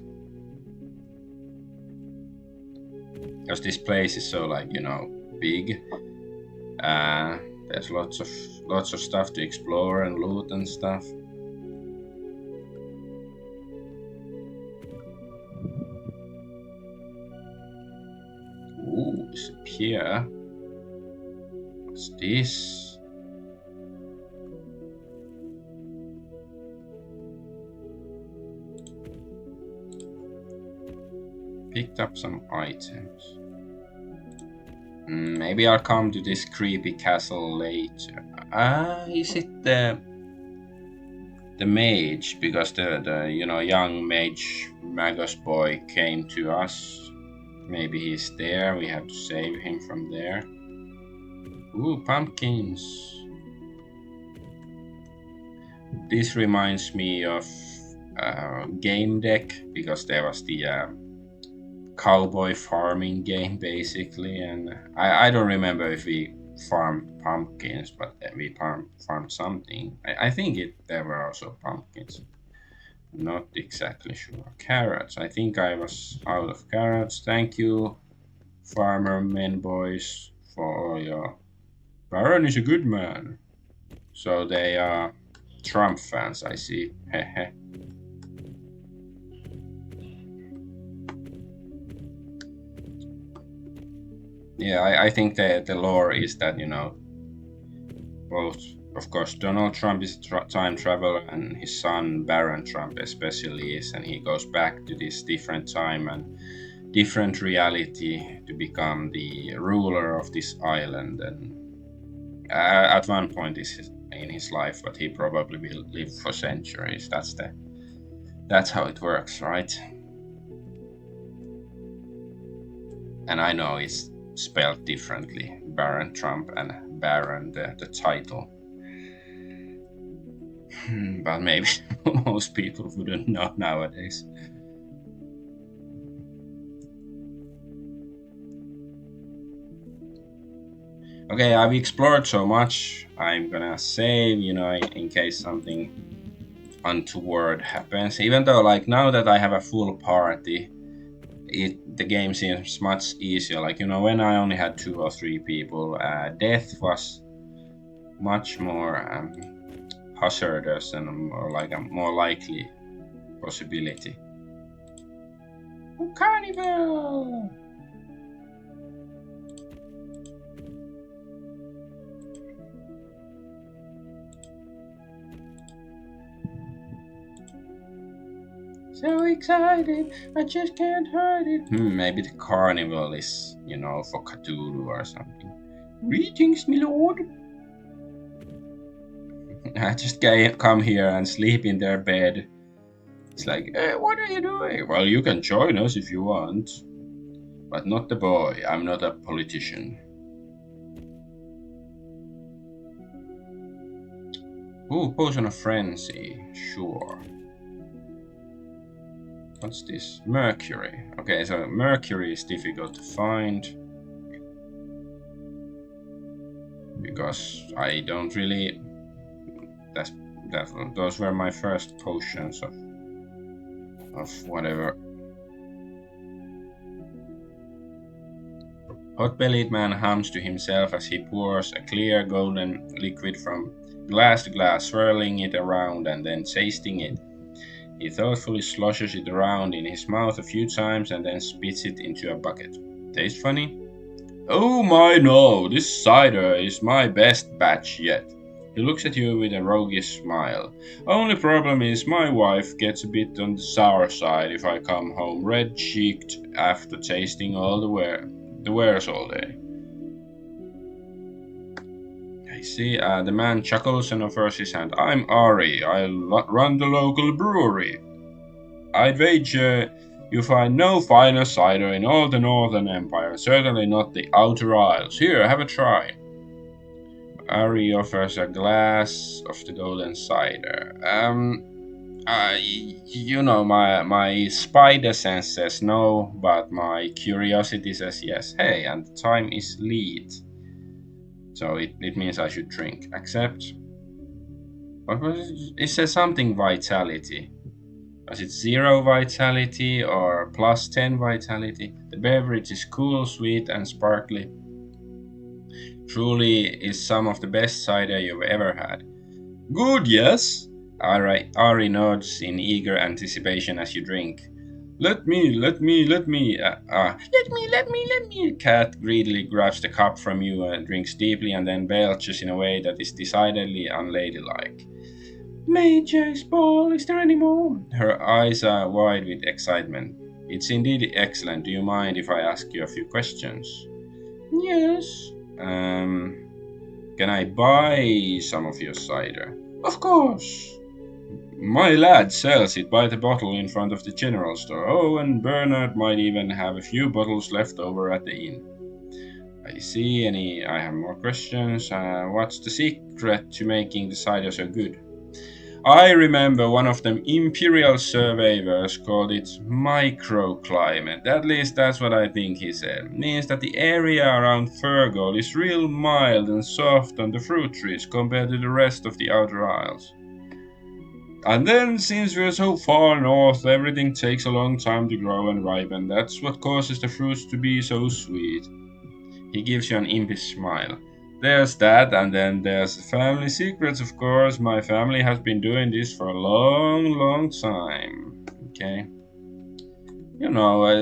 Speaker 1: Because this place is so big. There's lots of stuff to explore and loot and stuff. Ooh, it's up here. What's this? Picked up some items. Maybe I'll come to this creepy castle later. Is it the mage? Because the young mage Magus boy came to us. Maybe he's there. We have to save him from there. Ooh, pumpkins. This reminds me of Game Deck, because there was the cowboy farming game basically, and I don't remember if we farm pumpkins, but we farmed something. I think there were also pumpkins. Not exactly sure. Carrots. I think I was out of carrots. Thank you, farmer men boys, for all your. Baron is a good man. So they are Trump fans, I see. Hehe. Yeah, I think the lore is that, both, of course, Donald Trump is a time traveler, and his son, Baron Trump, especially is, and he goes back to this different time and different reality to become the ruler of this island. And at one point in his life, but he probably will live for centuries. That's how it works, right? And I know it's spelled differently, Baron Trump and Baron the title. But maybe most people wouldn't know nowadays. Okay, I've explored so much. I'm gonna save, in case something untoward happens. Even though, like, now that I have a full party, the game seems much easier. Like, when I only had 2 or 3 people, death was much more hazardous and more like a more likely possibility. Carnival! So excited, I just can't hide it. Maybe the carnival is, for Cthulhu or something. Greetings, my lord. I just come here and sleep in their bed. It's like, what are you doing? Well, you can join us if you want. But not the boy, I'm not a politician. Ooh, Potion of Frenzy, sure. What's this? Mercury. Okay, so Mercury is difficult to find. Because I don't really... Those were my first potions of whatever. Hot-bellied man hums to himself as he pours a clear golden liquid from glass to glass, swirling it around and then tasting it. He thoughtfully sloshes it around in his mouth a few times and then spits it into a bucket. Taste funny? Oh my no, this cider is my best batch yet. He looks at you with a roguish smile. Only problem is my wife gets a bit on the sour side if I come home red-cheeked after tasting all the wares all day. I see. The man chuckles and offers his hand. I'm Ari. I run the local brewery. I'd wager you find no finer cider in all the Northern Empire, certainly not the Outer Isles. Here, have a try. Ari offers a glass of the golden cider. My spider sense says no, but my curiosity says yes. Hey, and the time is late. So it means I should drink. Accept. What was it? It says something vitality. Was it 0 vitality or plus 10 vitality? The beverage is cool, sweet, and sparkly. Truly is some of the best cider you've ever had. Good, yes? Ari nods in eager anticipation as you drink. Let me. Cat greedily grabs the cup from you and drinks deeply and then belches in a way that is decidedly unladylike. Major's ball, is there any more? Her eyes are wide with excitement. It's indeed excellent. Do you mind if I ask you a few questions? Yes. Can I buy some of your cider? Of course. My lad sells it by the bottle in front of the general store. Oh, and Bernard might even have a few bottles left over at the inn. I see. I have more questions. What's the secret to making the cider so good? I remember one of them imperial surveyors called it microclimate. At least that's what I think he said. Means that the area around Fergal is real mild and soft on the fruit trees compared to the rest of the Outer Isles. And then, since we're so far north, everything takes a long time to grow and ripen. That's what causes the fruits to be so sweet. He gives you an impish smile. There's that, and then there's the family secrets, of course. My family has been doing this for a long, long time. Okay.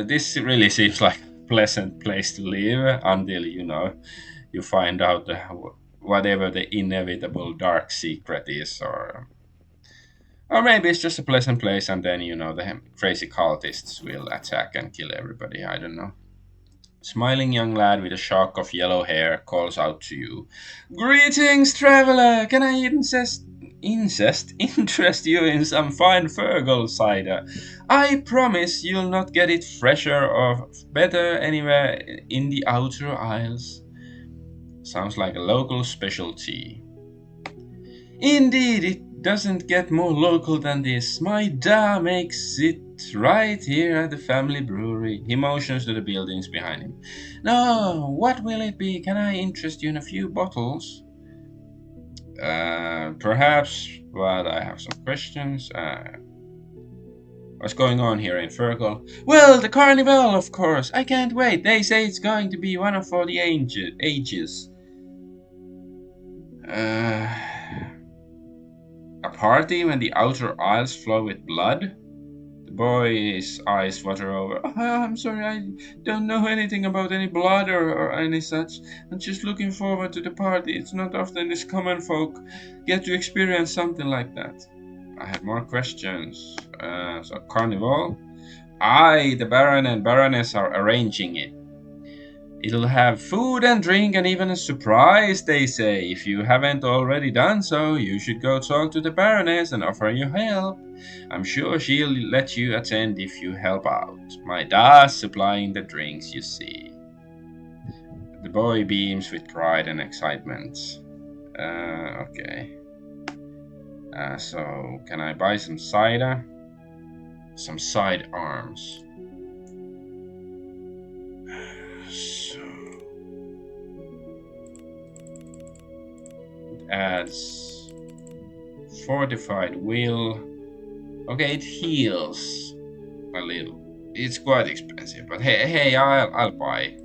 Speaker 1: This really seems like a pleasant place to live until, you find out whatever the inevitable dark secret is, or maybe it's just a pleasant place, and then, the crazy cultists will attack and kill everybody. I don't know. Smiling young lad with a shock of yellow hair calls out to you. Greetings, traveler! Can I interest you in some fine Fergal cider? I promise you'll not get it fresher or better anywhere in the Outer Isles. Sounds like a local specialty. Indeed, it doesn't get more local than this. My da makes it right here at the family brewery. He motions to the buildings behind him. No, what will it be? Can I interest you in a few bottles? Perhaps, but I have some questions. What's going on here in Fergal? Well, the Carnival, of course. I can't wait. They say it's going to be one of for the ages. A party when the Outer Isles flow with blood? The boy's eyes water over. Oh, I'm sorry, I don't know anything about any blood or any such. I'm just looking forward to the party. It's not often this common folk get to experience something like that. I have more questions. So, Carnival? Aye, the Baron and Baroness are arranging it. It'll have food and drink and even a surprise, they say. If you haven't already done so, you should go talk to the Baroness and offer your help. I'm sure she'll let you attend if you help out. My dad's supplying the drinks, you see. The boy beams with pride and excitement. Okay. So, can I buy some cider? Some sidearms. Adds fortified will. Okay, it heals a little. It's quite expensive, but hey, I'll buy.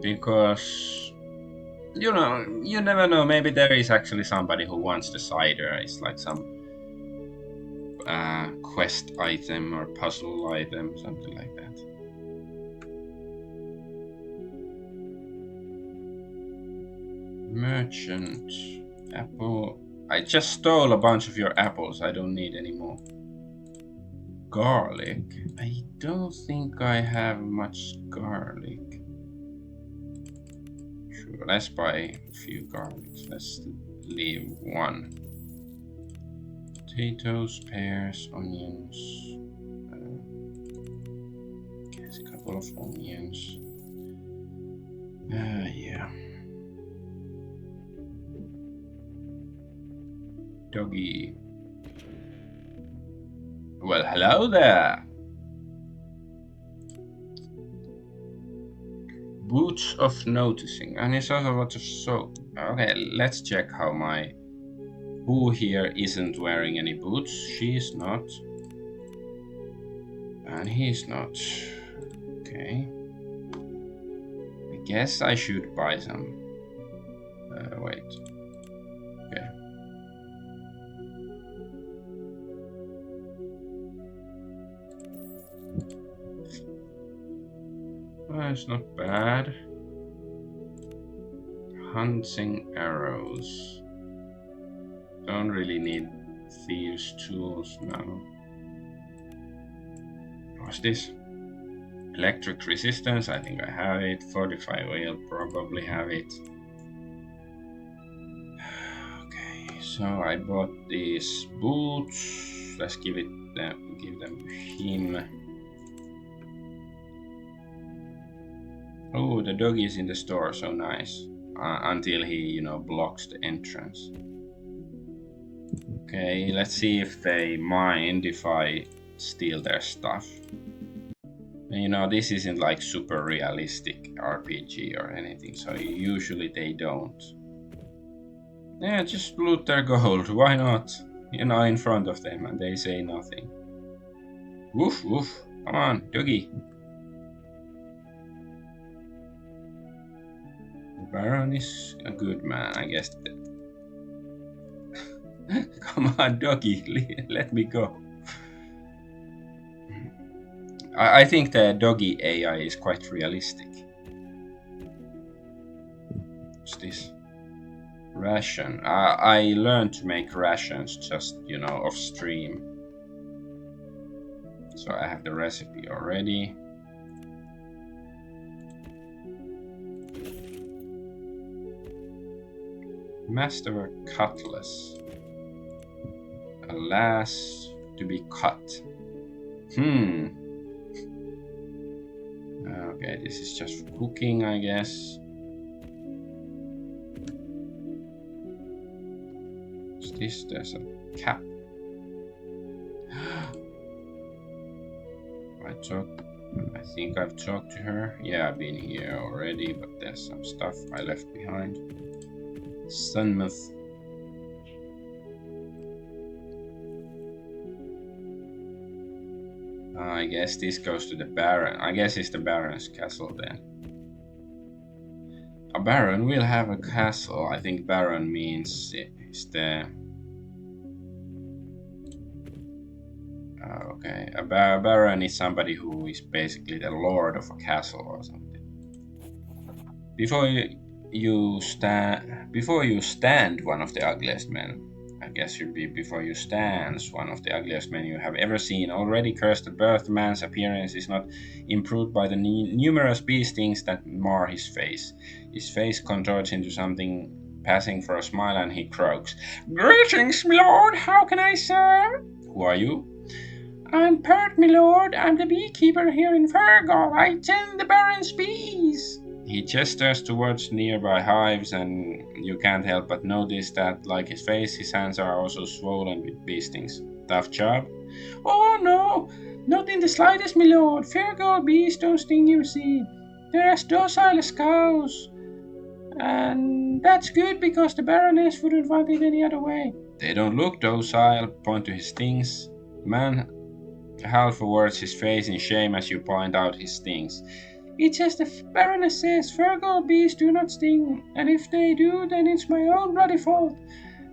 Speaker 1: Because you never know. Maybe there is actually somebody who wants the cider. It's like some quest item or puzzle item, something like that. Merchant. Apple. I just stole a bunch of your apples. I don't need any more. Garlic. I don't think I have much garlic. Sure, let's buy a few garlics. Let's leave one. Potatoes, pears, onions. There's a couple of onions. Yeah. Doggy. Well, hello there. Boots of noticing. And it's also a lot of soap. Okay, let's check how who here isn't wearing any boots. She's not. And he's not. Okay. I guess I should buy some. Wait. Okay. It's not bad. Hunting arrows. Don't really need thieves' tools now. What's this? Electric resistance, I think I have it. Fortify will probably have it. Okay, so I bought these boots. Let's give them to him. Oh, the doggy is in the store, so nice. until he, blocks the entrance. Okay, let's see if they mind if I steal their stuff. This isn't like super realistic RPG or anything, so usually they don't. Yeah, just loot their gold, why not? In front of them, and they say nothing. Woof, woof, come on, doggy. The Baron is a good man, I guess. Come on, doggy, let me go. I think the doggy AI is quite realistic. What's this? Ration. I learned to make rations just, off stream. So I have the recipe already. Master cutlass. Alas, to be cut. Okay, this is just for cooking, I guess. What's this? There's a cap. I think I've talked to her. Yeah, I've been here already, but there's some stuff I left behind. Sunmouth. I guess this goes to the Baron. I guess it's the Baron's castle then. A Baron will have a castle. I think Baron means it's the... Okay, a Baron is somebody who is basically the lord of a castle or something. Before you stand one of the ugliest men, I guess should be before you stands one of the ugliest men you have ever seen. Already cursed at birth, man's appearance is not improved by the numerous bee stings that mar his face. His face contorts into something passing for a smile, and he croaks, "Greetings, my lord, how can I serve?" Who are you? I'm Pert, my lord. I'm the beekeeper here in Fergal. I tend the Baron's bees. He gestures towards nearby hives, and you can't help but notice that, like his face, his hands are also swollen with bee stings. Tough job? Oh no, not in the slightest, my lord. Fergal bees don't sting, you see. They're as docile as cows. And that's good because the Baroness wouldn't want it any other way. They don't look docile. Point to his stings. Man half averts his face in shame as you point out his stings. It's as the Baroness says, Fergal bees do not sting, and if they do, then it's my own bloody fault.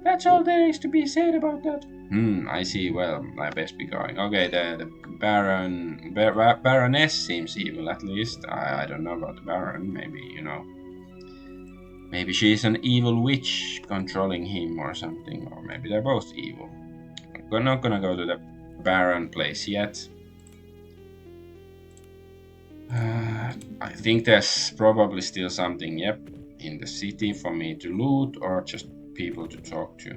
Speaker 1: That's all there is to be said about that. I see. Well, I best be going. Okay, the Baroness seems evil, at least. I don't know about the Baron. Maybe, maybe she's an evil witch controlling him or something, or maybe they're both evil. We're not gonna go to the Baron place yet. I think there's probably still something, in the city for me to loot or just people to talk to.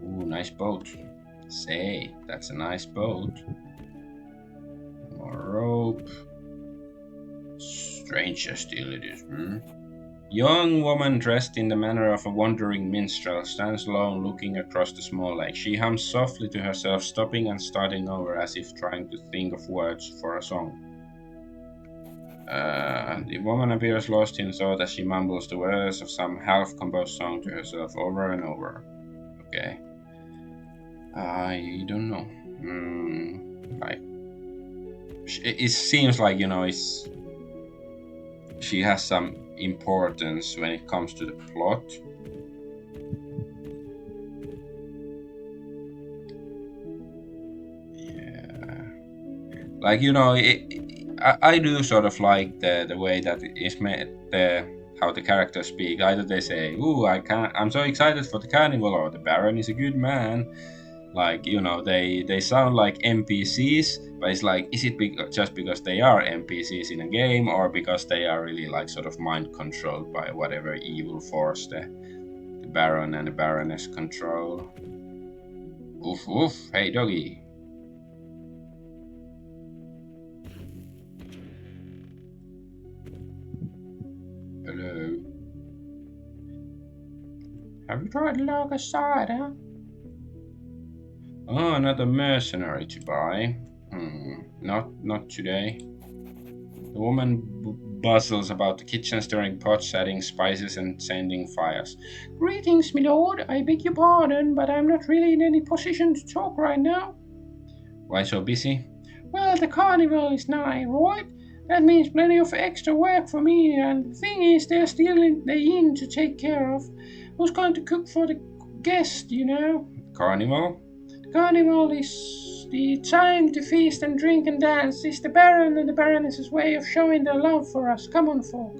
Speaker 1: Ooh, nice boat. Say, that's a nice boat. More rope. Stranger still it is, Young woman dressed in the manner of a wandering minstrel stands alone looking across the small lake. She hums softly to herself, stopping and starting over as if trying to think of words for a song. The woman appears lost in thought as she mumbles the words of some half-composed song to herself over and over. Okay. I don't know. It seems like, she has some importance when it comes to the plot. Yeah, like I do sort of like the way that it is made, how the characters speak. Either they say, "Ooh, I'm so excited for the carnival," or "The Baron is a good man." Like, they sound like NPCs, but it's like, is it just because they are NPCs in a game, or because they are really like sort of mind controlled by whatever evil force the Baron and the Baroness control? Oof, oof. Hey, doggy. Hello. Have you tried lager cider? Oh, another mercenary to buy. Not today. The woman bustles about the kitchen, stirring pots, adding spices, and tending fires. Greetings, my lord. I beg your pardon, but I'm not really in any position to talk right now. Why so busy? Well, the carnival is nigh, right? That means plenty of extra work for me, and the thing is, there's still the inn to take care of. Who's going to cook for the guests, you know? Carnival? Carnival is the time to feast and drink and dance. It's the Baron and the Baroness's way of showing their love for us. Come on, folk.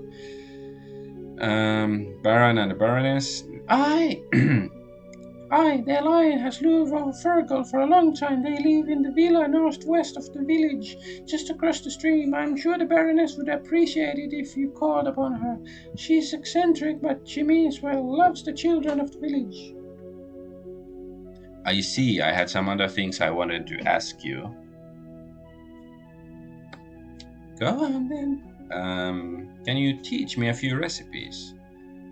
Speaker 1: Baron and the Baroness? Aye! Aye, their lion has lived on Fergal for a long time. They live in the villa northwest of the village, just across the stream. I'm sure the Baroness would appreciate it if you called upon her. She's eccentric, but she means well, loves the children of the village. I see. I had some other things I wanted to ask you. Go on then. Can you teach me a few recipes?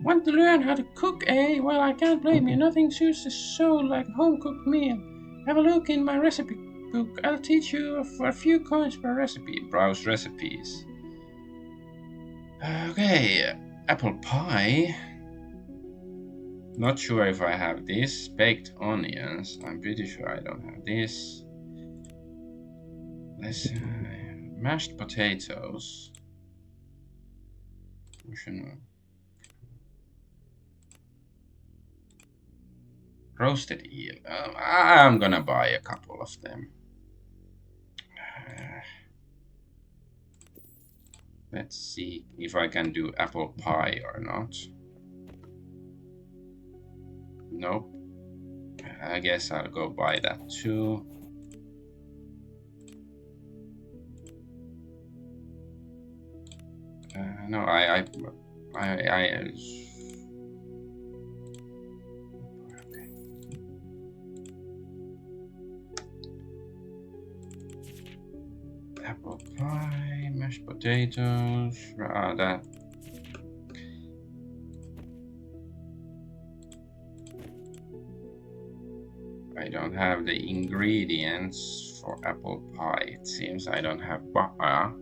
Speaker 1: Want to learn how to cook, eh? Well, I can't blame you. Nothing suits the soul like a home-cooked meal. Have a look in my recipe book. I'll teach you for a few coins per recipe. Browse recipes. Okay, apple pie. Not sure if I have this. Baked onions. I'm pretty sure I don't have this. Let's mashed potatoes. Roasted eel. I'm gonna buy a couple of them. Let's see if I can do apple pie or not. Nope. I guess I'll go buy that too. No, I apple pie, mashed potatoes. That. I don't have the ingredients for apple pie. It seems I don't have butter.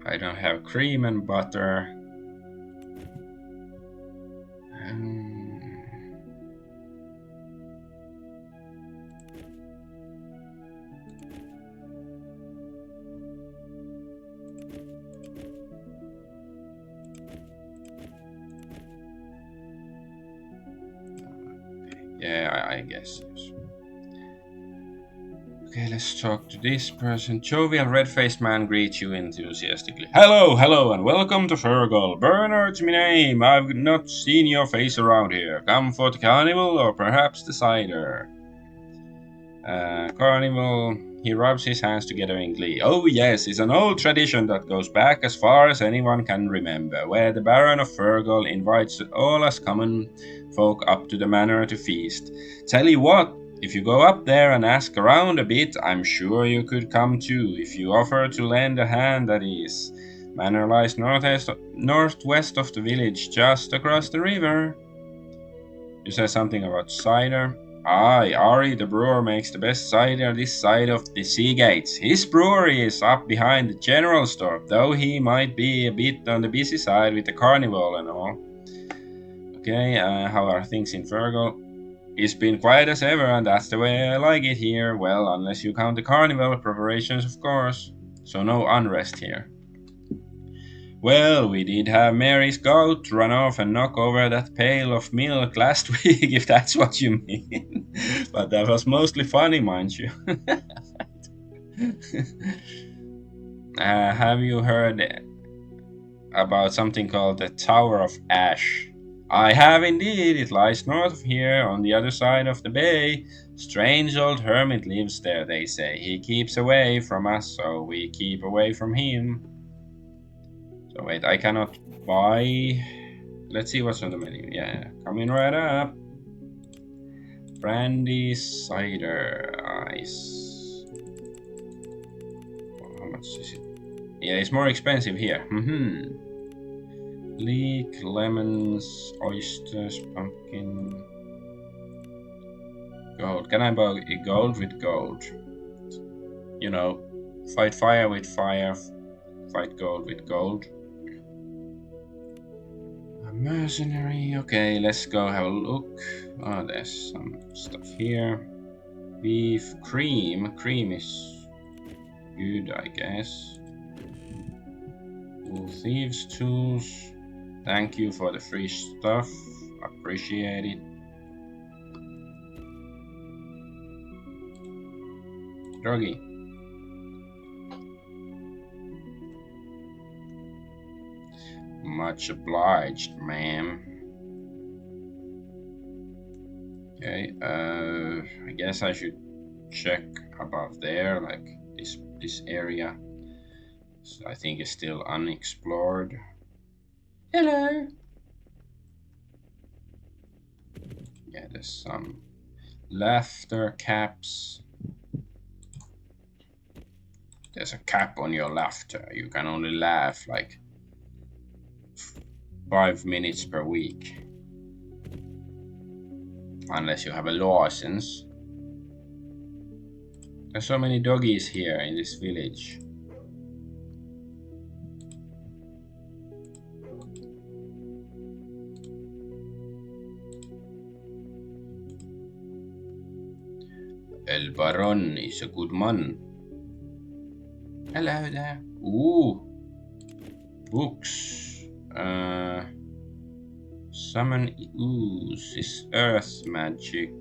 Speaker 1: I don't have cream and butter. Yeah, I guess yes. Okay, let's talk to this person. Jovial red-faced man greets you enthusiastically. Hello, hello, and welcome to Fergal. Bernard's my name. I've not seen your face around here. Come for the carnival or perhaps the cider? Carnival. He rubs his hands together in glee. Oh yes, it's an old tradition that goes back as far as anyone can remember, where the Baron of Fergal invites all us common folk up to the manor to feast. Tell you what, if you go up there and ask around a bit, I'm sure you could come too, if you offer to lend a hand, that is. Manor lies northwest of the village, just across the river. You said something about cider. Aye, Ari the brewer makes the best cider this side of the sea gates. His brewery is up behind the general store, though he might be a bit on the busy side with the carnival and all. Okay, how are things in Fergal? It's been quiet as ever, and that's the way I like it here. Well, unless you count the carnival preparations, of course. So no unrest here. Well, we did have Mary's goat run off and knock over that pail of milk last week, if that's what you mean. But that was mostly funny, mind you. Have you heard about something called the Tower of Ash? I have indeed. It lies north of here, on the other side of the bay. Strange old hermit lives there, they say. He keeps away from us, so we keep away from him. So wait, I cannot buy. Let's see what's on the menu. Yeah, coming right up. Brandy cider ice. How much is it? Yeah, it's more expensive here. Leek, lemons, oysters, pumpkin. Gold. Can I buy gold with gold? You know, fight fire with fire, fight gold with gold. A mercenary. Okay, let's go have a look. Oh, there's some stuff here. Beef cream. Cream is good, I guess. Wool thieves tools. Thank you for the free stuff. Appreciate it. Druggy. Much obliged, ma'am. Okay, I guess I should check above there, like this area. So I think it's still unexplored. Hello. Yeah, there's some laughter caps. There's a cap on your laughter. You can only laugh like 5 minutes per week. Unless you have a license. There's so many doggies here in this village. El Baron is a good man. Hello there. Ooh. Books. Summon ooze is earth magic.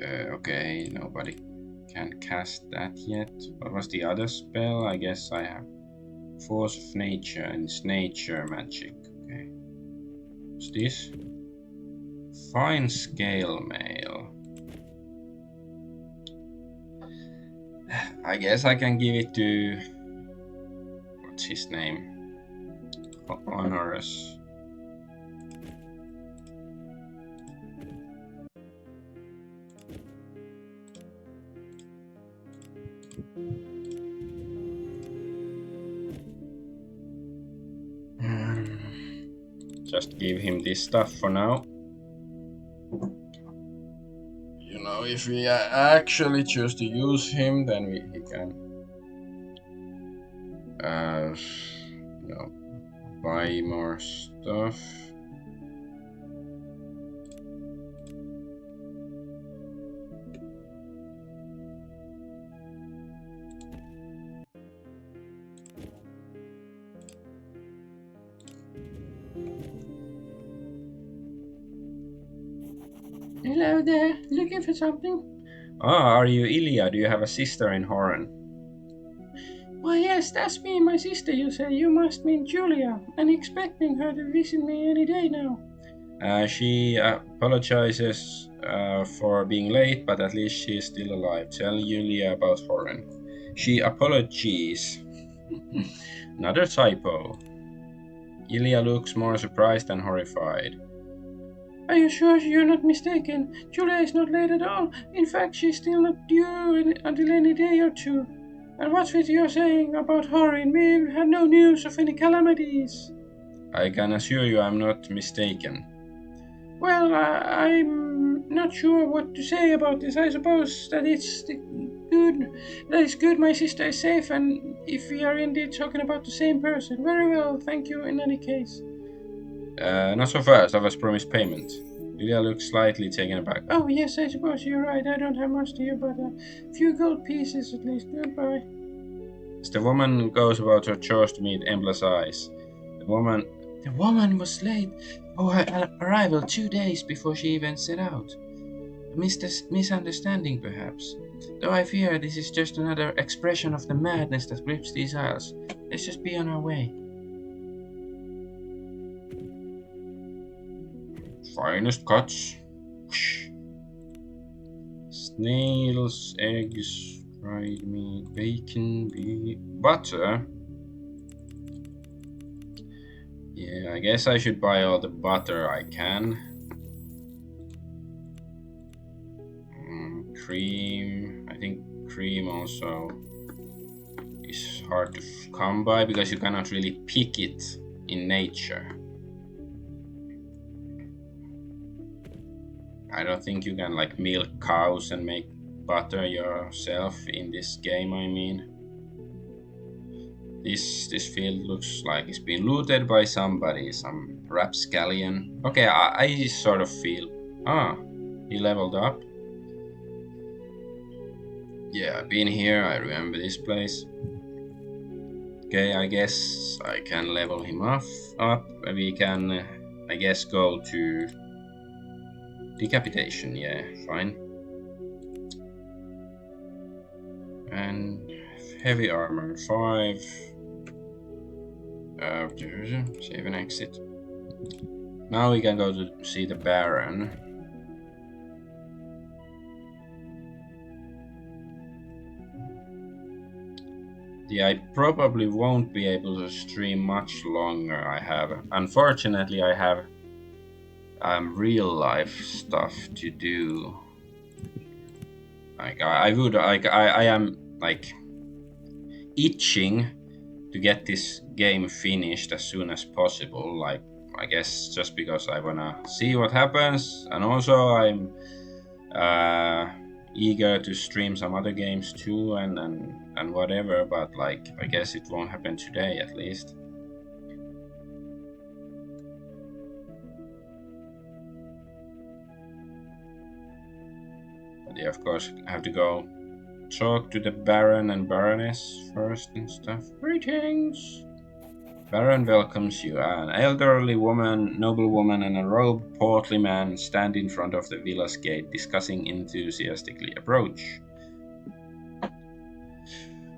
Speaker 1: Okay, nobody can cast that yet. What was the other spell? I guess I have Force of Nature and it's nature magic. Okay. What's this? Fine scale mail. I guess I can give it to... What's his name? Honorous. Just give him this stuff for now. You know, if we actually choose to use him, then he can, you know, buy more stuff. Hello there, looking for something? Ah, are you Ilya? Do you have a sister in Horan? Why, yes, that's me and my sister, you say. You must mean Julia. I'm expecting her to visit me any day now. She apologizes for being late, but at least she is still alive. Tell Julia about Horan. She apologizes. Another typo. Ilya looks more surprised than horrified. Are you sure you're not mistaken? Julia is not late at all. In fact, she's still not due until any day or two. And what's with your saying about Horin? We've had no news of any calamities. I can assure you I'm not mistaken. Well, I'm not sure what to say about this. I suppose that it's good. That is good my sister is safe, and if we are indeed talking about the same person. Very well, thank you in any case. Not so fast. I was promised payment. Ilya looks slightly taken aback. Oh, yes, I suppose you're right. I don't have much here, but a few gold pieces at least. Goodbye. As the woman goes about her chores to meet Embla's eyes, the woman was late for her arrival 2 days before she even set out. A misunderstanding, perhaps. Though I fear this is just another expression of the madness that grips these isles. Let's just be on our way. Finest cuts. Whoosh. Snails, eggs, dried meat, bacon, butter. Yeah, I guess I should buy all the butter I can. Cream. I think cream also is hard to come by because you cannot really pick it in nature. I don't think you can like milk cows and make butter yourself in this game, I mean. This field looks like it's been looted by somebody, some rapscallion. Okay, I sort of feel... Ah, he leveled up. Yeah, I've been here, I remember this place. Okay, I guess I can level him up. We can, I guess, go to decapitation. Yeah, fine. And heavy armor 5. Save and exit. Now we can go to see the Baron. Yeah, I probably won't be able to stream much longer. Unfortunately, I have real life stuff to do. Like I am like itching to get this game finished as soon as possible. Like I guess just because I wanna see what happens, and also I'm eager to stream some other games too, and whatever. But like I guess it won't happen today, at least. But yeah, of course, I have to go talk to the Baron and Baroness first and stuff. Greetings! Baron welcomes you. An elderly woman, noblewoman, and a robed, portly man stand in front of the villa's gate, discussing enthusiastically. Approach.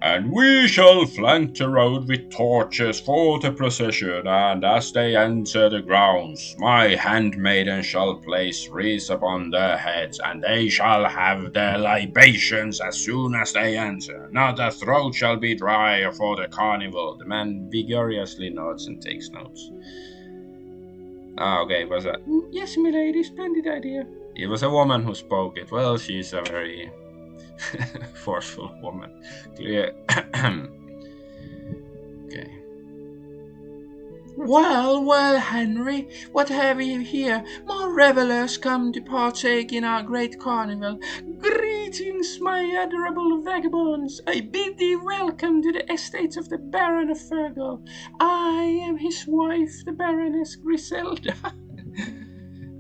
Speaker 1: And we shall flank the road with torches for the procession, and as they enter the grounds, my handmaiden shall place wreaths upon their heads, and they shall have their libations as soon as they enter. Not a throat shall be dry for the carnival. The man vigorously nods and takes notes. Okay, was that? Yes, milady, splendid idea. It was a woman who spoke it. Well, she's a very forceful woman. Clear. Okay. Well, Henry, what have you here? More revelers come to partake in our great carnival. Greetings, my adorable vagabonds. I bid thee welcome to the estates of the Baron of Fergal. I am his wife, the Baroness Griselda.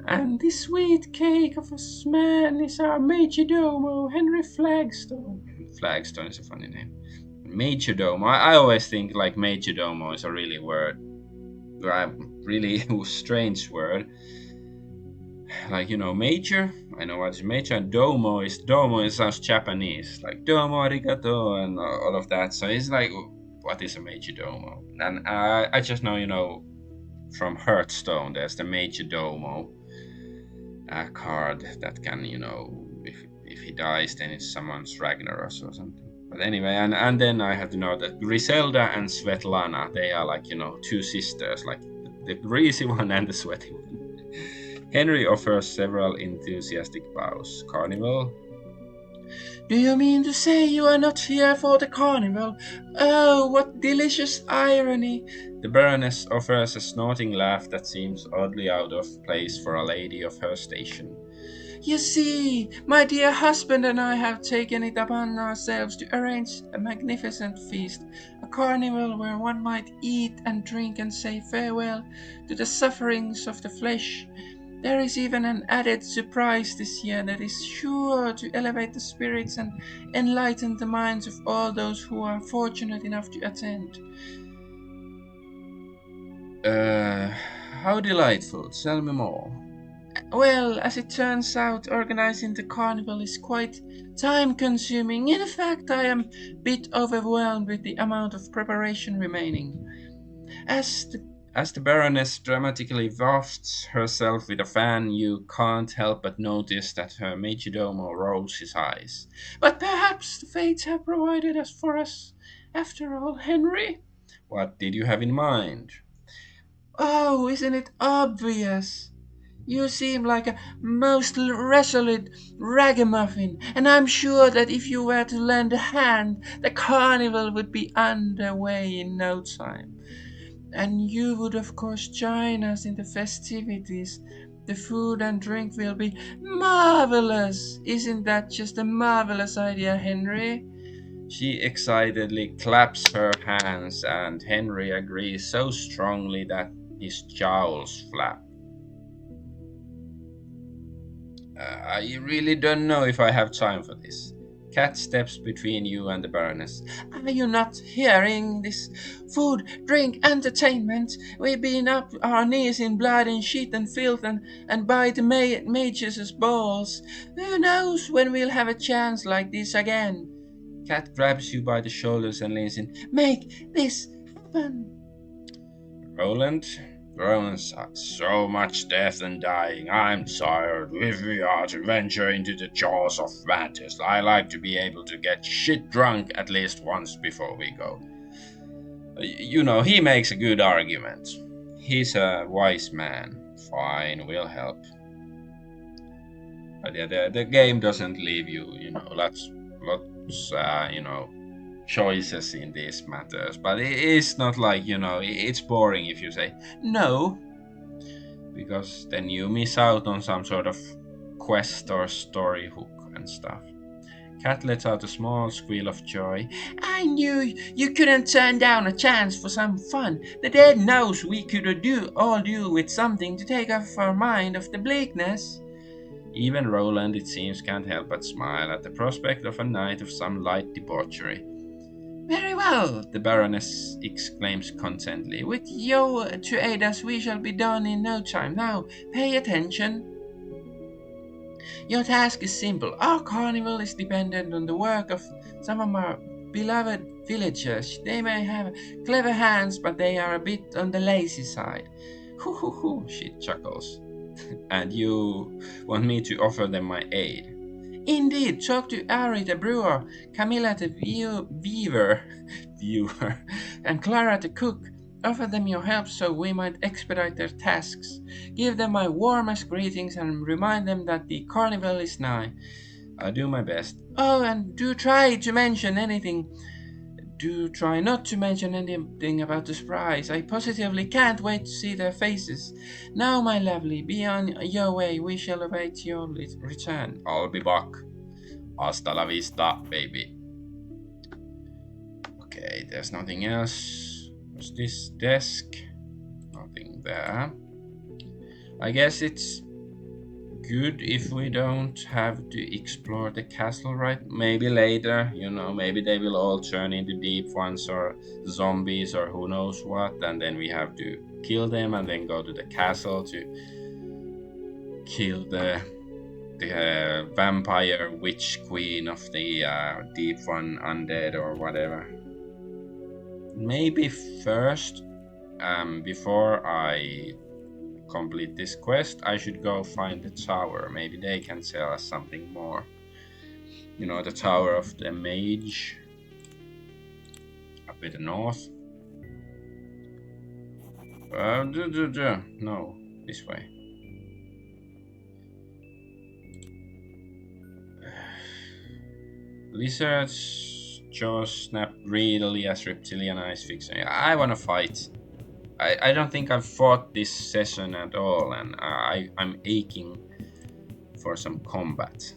Speaker 1: And this sweet cake of a man is our majordomo, Henry Flagstone. Flagstone is a funny name. Majordomo. I always think like majordomo is a really strange word. Like, you know, major, I know what is major, and domo sounds Japanese, like domo arigato and all of that. So it's like, what is a majordomo? And I just know, you know, from Hearthstone, there's the majordomo card that can, you know, if he dies, then it's someone's Ragnaros or something. But anyway, and then I have to know that Griselda and Svetlana, they are like, you know, two sisters, like the greasy one and the sweaty one. Henry offers several enthusiastic bows. Carnival? Do you mean to say you are not here for the carnival? Oh, what delicious irony! The Baroness offers a snorting laugh that seems oddly out of place for a lady of her station. You see, my dear husband and I have taken it upon ourselves to arrange a magnificent feast, a carnival where one might eat and drink and say farewell to the sufferings of the flesh. There is even an added surprise this year that is sure to elevate the spirits and enlighten the minds of all those who are fortunate enough to attend. How delightful. Tell me more.
Speaker 2: Well, as it turns out, organizing the carnival is quite time consuming. In fact, I am a bit overwhelmed with the amount of preparation remaining. As the As the Baroness dramatically wafts herself with a fan, you can't help but notice that her majordomo rolls his eyes. But perhaps the fates have provided us for us after all, Henry?
Speaker 1: What did you have in mind?
Speaker 2: Oh, isn't it obvious? You seem like a most resolute ragamuffin, and I'm sure that if you were to lend a hand, the carnival would be underway in no time. And you would, of course, join us in the festivities. The food and drink will be marvelous. Isn't that just a marvelous idea, Henry?
Speaker 1: She excitedly claps her hands, and Henry agrees so strongly that his jowls flap. I really don't know if I have time for this. Cat steps between you and the Baroness.
Speaker 2: Are you not hearing this? Food, drink, entertainment. We've been up our knees in blood and shit and filth and by the mages' balls. Who knows when we'll have a chance like this again?
Speaker 1: Cat grabs you by the shoulders and leans in.
Speaker 2: Make this happen.
Speaker 1: Roland groans, so much death and dying. I'm tired. If we are to venture into the jaws of madness, I like to be able to get shit drunk at least once before we go. You know, he makes a good argument. He's a wise man. Fine, we'll help. But yeah, the game doesn't leave you, lots, choices in these matters. But it is not like, it's boring if you say no, because then you miss out on some sort of quest or story hook and stuff. Cat lets out a small squeal of joy.
Speaker 2: I knew you couldn't turn down a chance for some fun. The dead knows we could do with something to take off our mind of the bleakness.
Speaker 1: Even Roland, it seems, can't help but smile at the prospect of a night of some light debauchery.
Speaker 2: Very well, the Baroness exclaims contentedly. With you to aid us, we shall be done in no time. Now, pay attention. Your task is simple. Our carnival is dependent on the work of some of our beloved villagers. They may have clever hands, but they are a bit on the lazy side.
Speaker 1: Hoo hoo hoo, she chuckles. And you want me to offer them my aid?
Speaker 2: Indeed, talk to Ari the brewer, Camilla the viewer, and Clara the cook. Offer them your help so we might expedite their tasks. Give them my warmest greetings and remind them that the carnival is nigh.
Speaker 1: I'll do my best.
Speaker 2: Oh, and do try not to mention anything about the surprise. I positively can't wait to see their faces. Now, my lovely, be on your way. We shall await your return.
Speaker 1: I'll be back. Hasta la vista, baby. Okay, there's nothing else. What's this desk? Nothing there. I guess it's good if we don't have to explore the castle, right? Maybe later, maybe they will all turn into deep ones or zombies or who knows what, and then we have to kill them and then go to the castle to kill the vampire witch queen of the deep one undead or whatever. Maybe first, before I complete this quest, I should go find the tower. Maybe they can tell us something more. The Tower of the Mage up in the north. No, this way. Lizards jaws snap greedily as reptilian eyes fix. I wanna fight. I don't think I've fought this session at all, and I'm aching for some combat.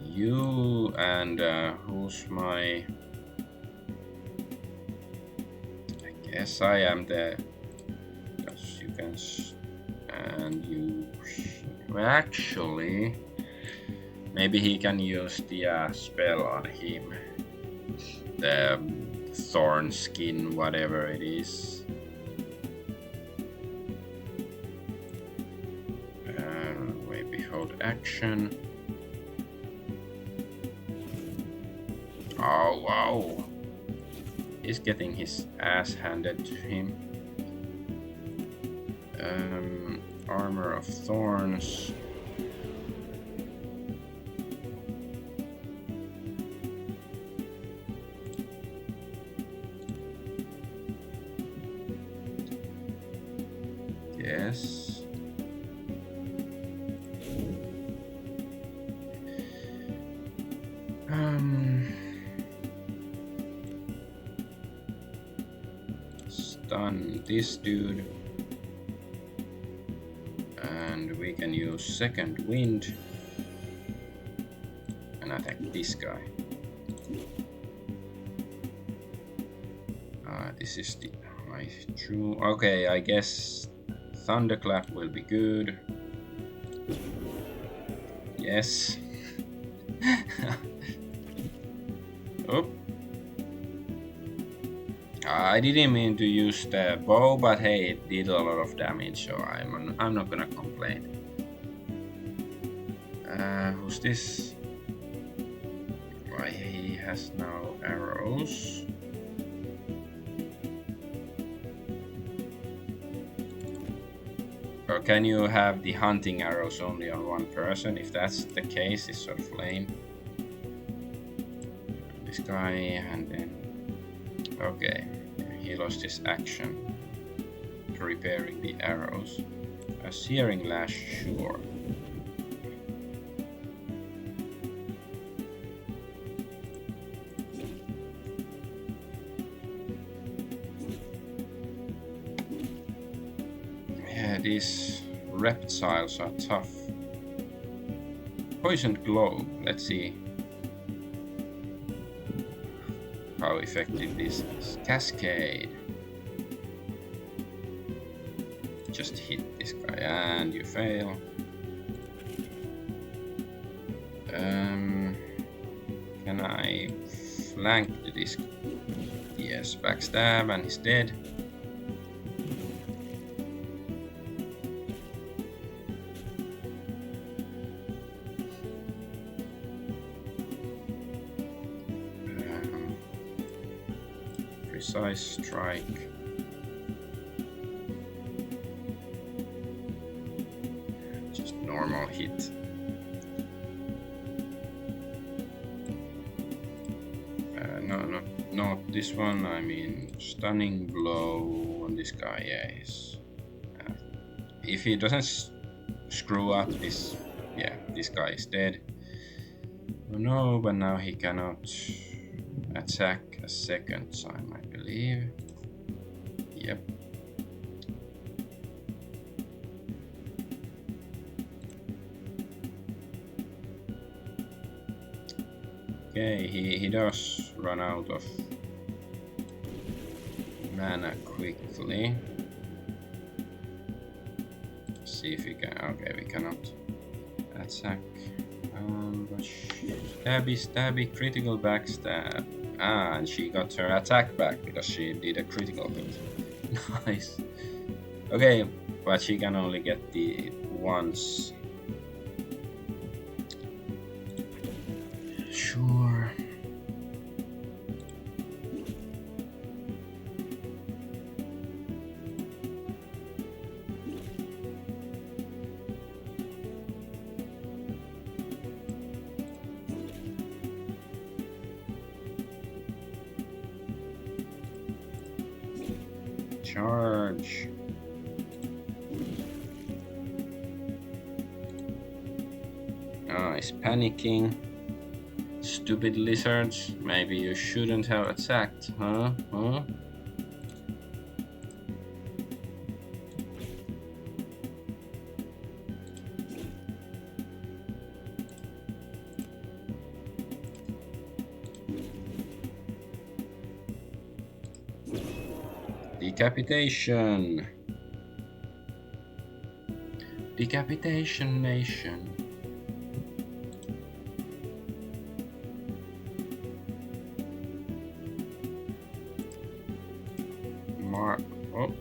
Speaker 1: You and who's my... I guess I am the... Because you can... And you... Actually... Maybe he can use the spell on him. The thorn skin, whatever it is. Wait, behold action. Oh wow! He's getting his ass handed to him. Armor of thorns. Yes. Stun this dude. And we can use second wind and attack this guy. This is the true. Okay, I guess thunderclap will be good. Yes. Oh. I didn't mean to use the bow, but hey, it did a lot of damage, so I'm not gonna complain. Who's this? Why, he has now arrows. Or can you have the hunting arrows only on one person? If that's the case, it's sort of lame. This guy, and then... Okay, he lost his action. Repairing the arrows. A searing lash, sure. Yeah, these reptiles are tough. Poisoned globe, let's see how effective this is. Cascade. Just hit this guy and you fail. Can I flank this? Yes, backstab and he's dead. Precise strike. Just normal hit. Not this one. I mean, stunning blow on this guy. Yeah, he's, if he doesn't screw up this, yeah, this guy is dead. Oh no, but now he cannot attack a second time, I believe. Yep. Okay, he does run out of mana quickly. See if we can. Okay, we cannot attack. But stabby, critical backstab. Ah, and she got her attack back because she did a critical hit. Nice. Okay, but she can only get it once. Sure. Charge. Ah, he's panicking. Stupid lizards. Maybe you shouldn't have attacked, huh? Decapitation. Decapitation nation. mark. Oh,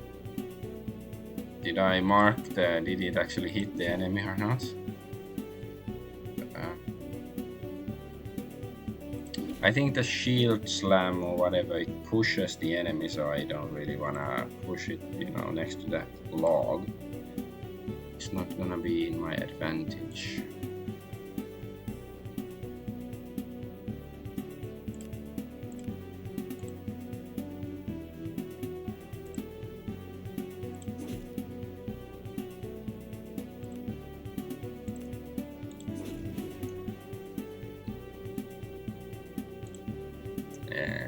Speaker 1: did I mark the? Did it actually hit the enemy or not? Uh, I think the shield slam or whatever, it pushes the enemy, so I don't really wanna push it, you know, next to that log. It's not gonna be in my advantage.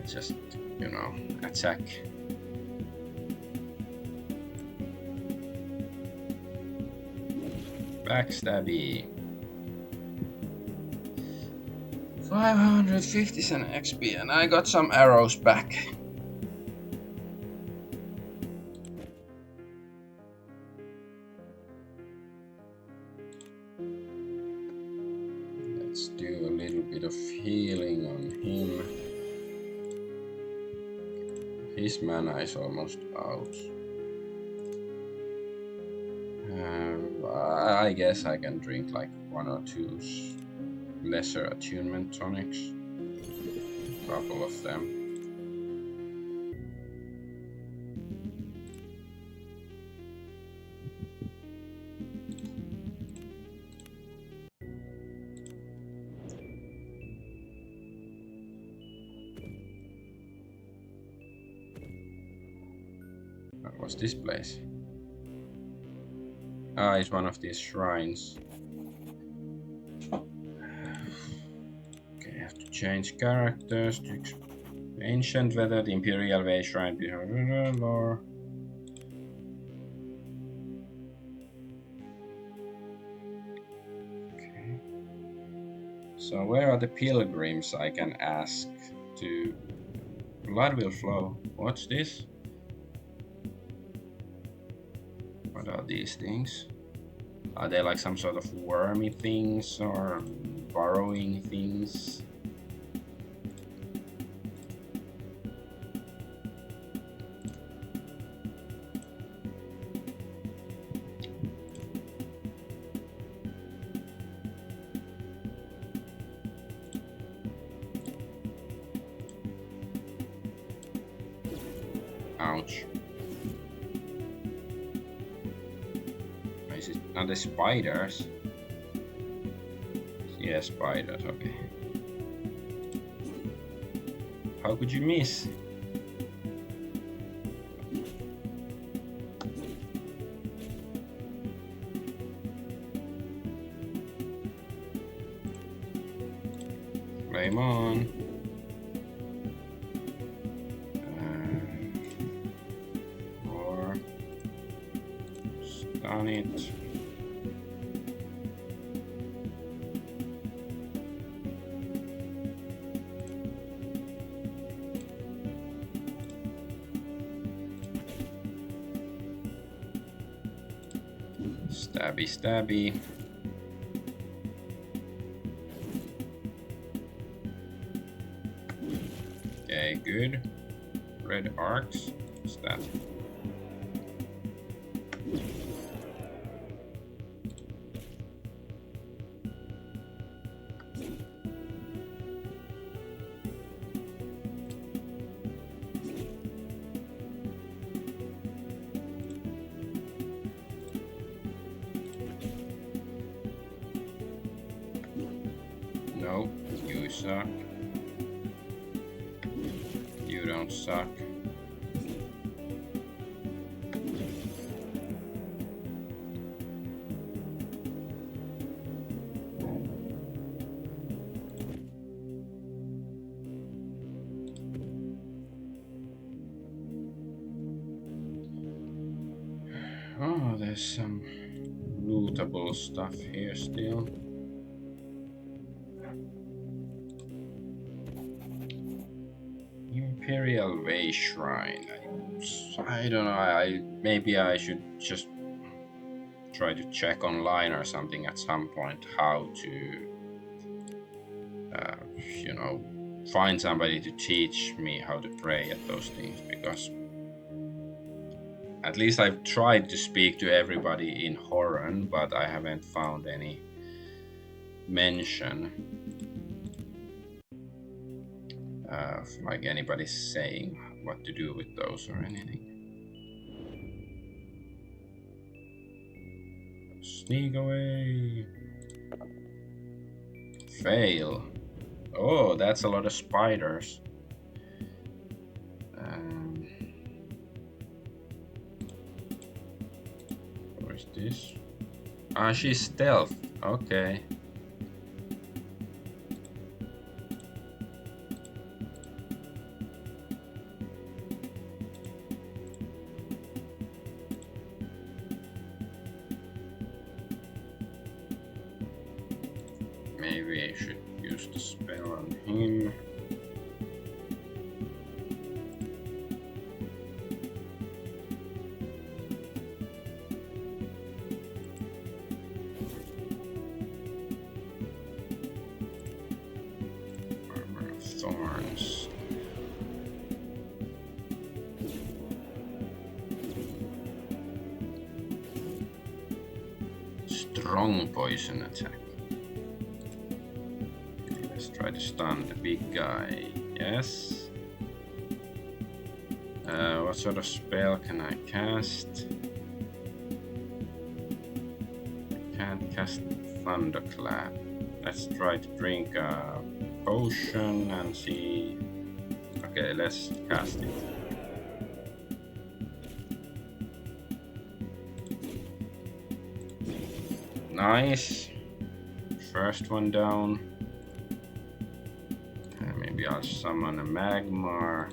Speaker 1: Just, you know, attack. Backstabby. 557 XP, and I got some arrows back. Let's do a little bit of healing on him. His mana is almost out. I guess I can drink like 1 or 2 lesser attunement tonics. A couple of them. What's this place? Ah, it's one of these shrines. Okay, I have to change characters to ancient weathered Imperial Way Shrine behind lore. Okay. So where are the pilgrims I can ask to? Blood will flow. What's this? What are these things? Are they like some sort of wormy things or burrowing things? Ouch. Are they spiders? Yeah, spiders, okay. How could you miss? Flame on. Or stun it. Stabby, stabby. Okay, good. Red arcs. What's that? No, you suck. You don't suck. Oh, there's some lootable stuff here still. Imperial Way Shrine. I don't know. Maybe I should just try to check online or something at some point how to, you know, find somebody to teach me how to pray at those things, because At least I've tried to speak to everybody in Horan, but I haven't found any mention of like anybody saying what to do with those or anything. Sneak away. Fail. Oh, that's a lot of spiders. Where's this? Ah, she's stealth. Okay. Maybe I should use the spell on him. Armor of Thorns. Strong poison attack. Let's try to stun the big guy. Yes. What sort of spell can I cast? I can't cast Thunderclap. Let's try to drink a potion and see. Okay, let's cast it. Nice. First one down. Maybe I'll summon a Magmar.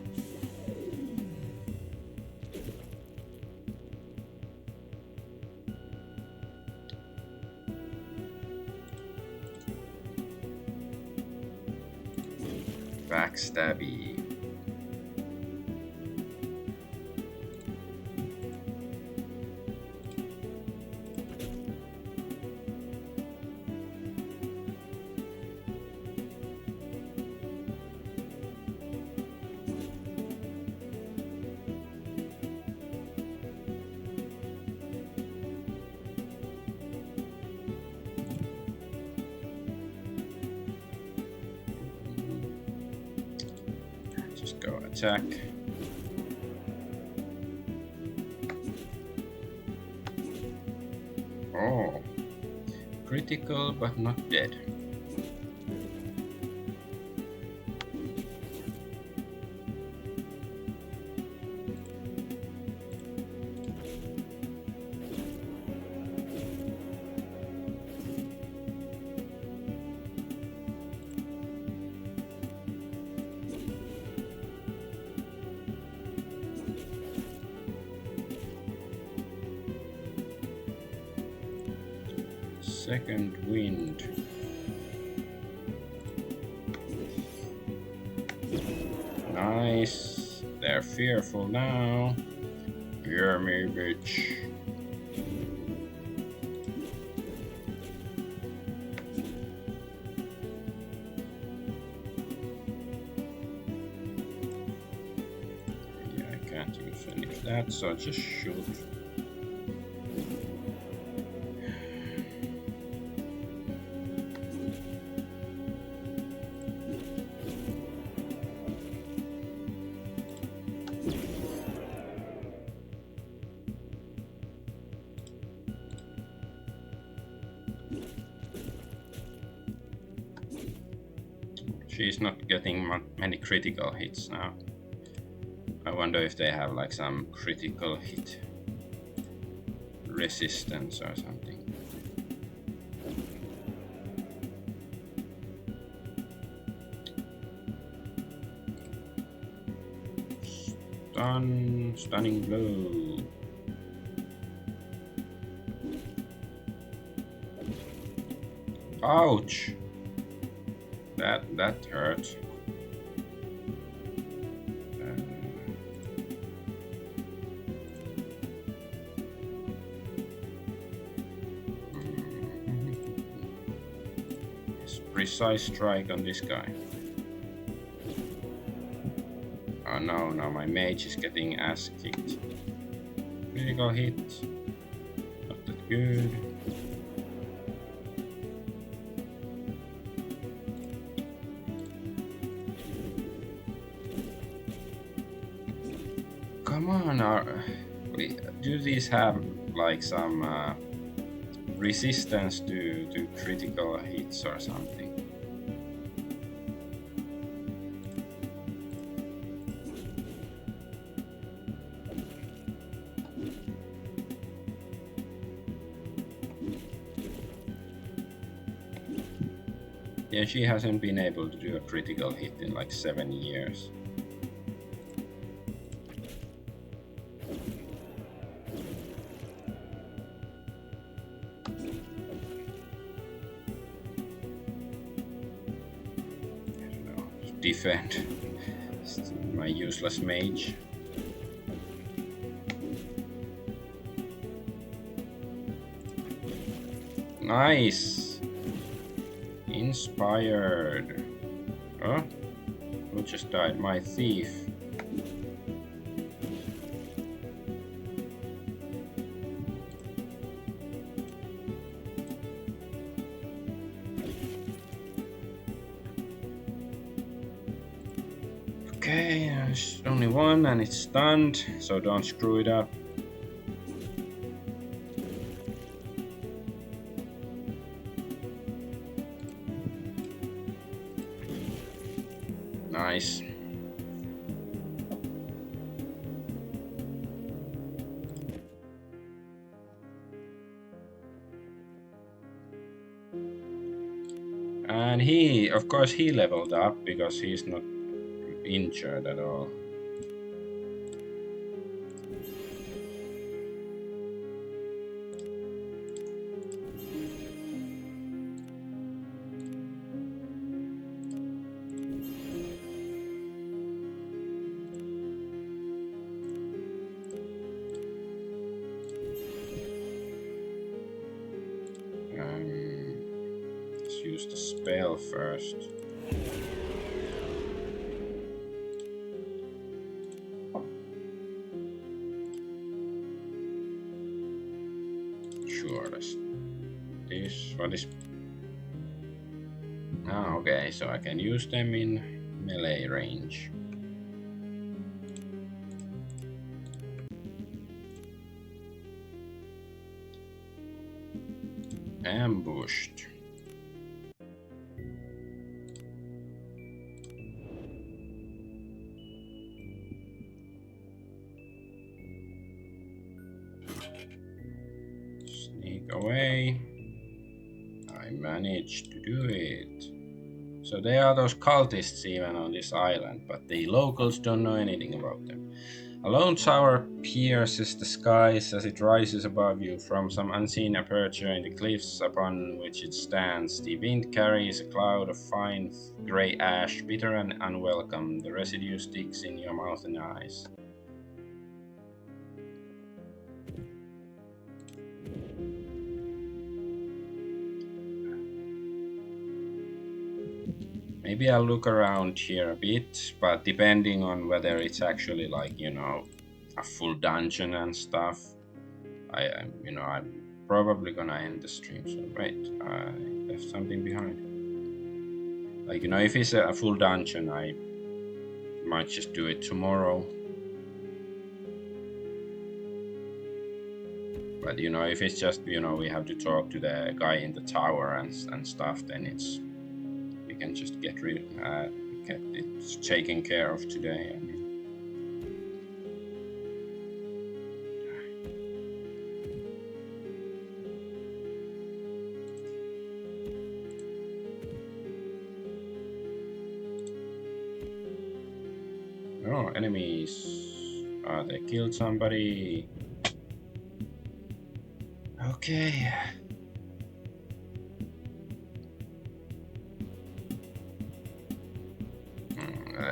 Speaker 1: Backstabby. Just go attack. Oh, critical but not dead. Second wind. Nice. They're fearful now. Hear me, bitch. Yeah, I can't use any of that, so I'll just shoot. She's not getting many critical hits now. I wonder if they have like some critical hit resistance or something. Stunning blow. Ouch! That hurt. Precise strike on this guy. Oh no, my mage is getting ass kicked. Critical hit. Not that good. Come on, do these have like some resistance to critical hits or something? Yeah, she hasn't been able to do a critical hit in like 7 years. Defend my useless mage. Nice! Inspired. Oh, who just died? My thief. Okay, there's only one and it's stunned, so don't screw it up. Nice. And he, of course, he leveled up because he's not injured at all. Let's use the spell first. Sure, this. What is... Ah, okay, so I can use them in melee range. Ambushed. Sneak away. I managed to do it. So they are those cultists even on this island, but the locals don't know anything about them. A lone tower pierces the skies as it rises above you from some unseen aperture in the cliffs upon which it stands. The wind carries a cloud of fine grey ash, bitter and unwelcome. The residue sticks in your mouth and eyes. Maybe I'll look around here a bit, but depending on whether it's actually like, you know, a full dungeon and stuff, I'm probably gonna end the stream. So wait, there's something behind. Like, you know, if it's a full dungeon, I might just do it tomorrow. But you know, if it's just, you know, we have to talk to the guy in the tower and stuff, then we can just get it taken care of today. I mean. Oh, enemies. They killed somebody. Okay.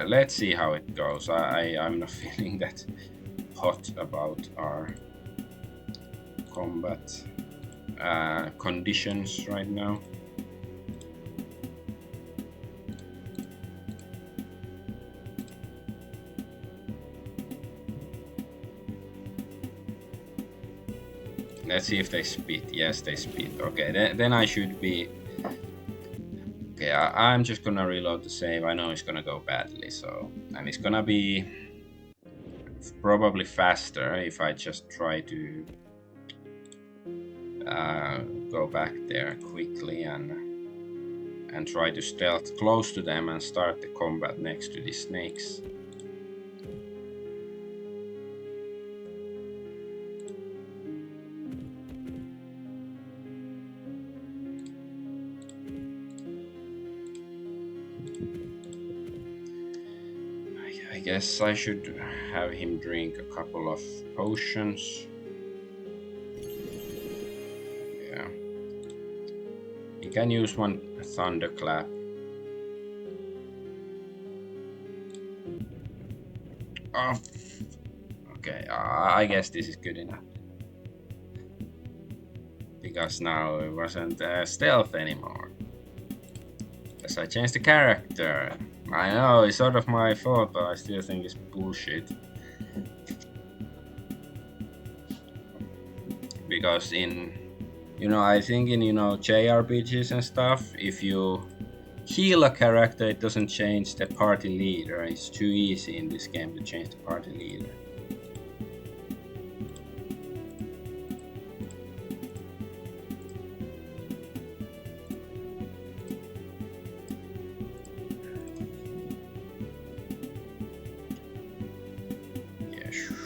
Speaker 1: Let's see how it goes. I'm not feeling that hot about our combat conditions right now. Let's see if they spit. Yes, they spit. Okay, then I should be. Okay, I'm just gonna reload the save. I know it's gonna go badly, so. And it's gonna be probably faster if I just try to uh, go back there quickly and try to stealth close to them and start the combat next to the snakes. I guess I should have him drink a couple of potions. Yeah. He can use one thunderclap. Oh, okay, I guess this is good enough. Because now it wasn't stealth anymore. Because I changed the character. I know, it's sort of my fault, but I still think it's bullshit. Because I think in, JRPGs and stuff, if you heal a character, it doesn't change the party leader. It's too easy in this game to change the party leader. Yeah, sure.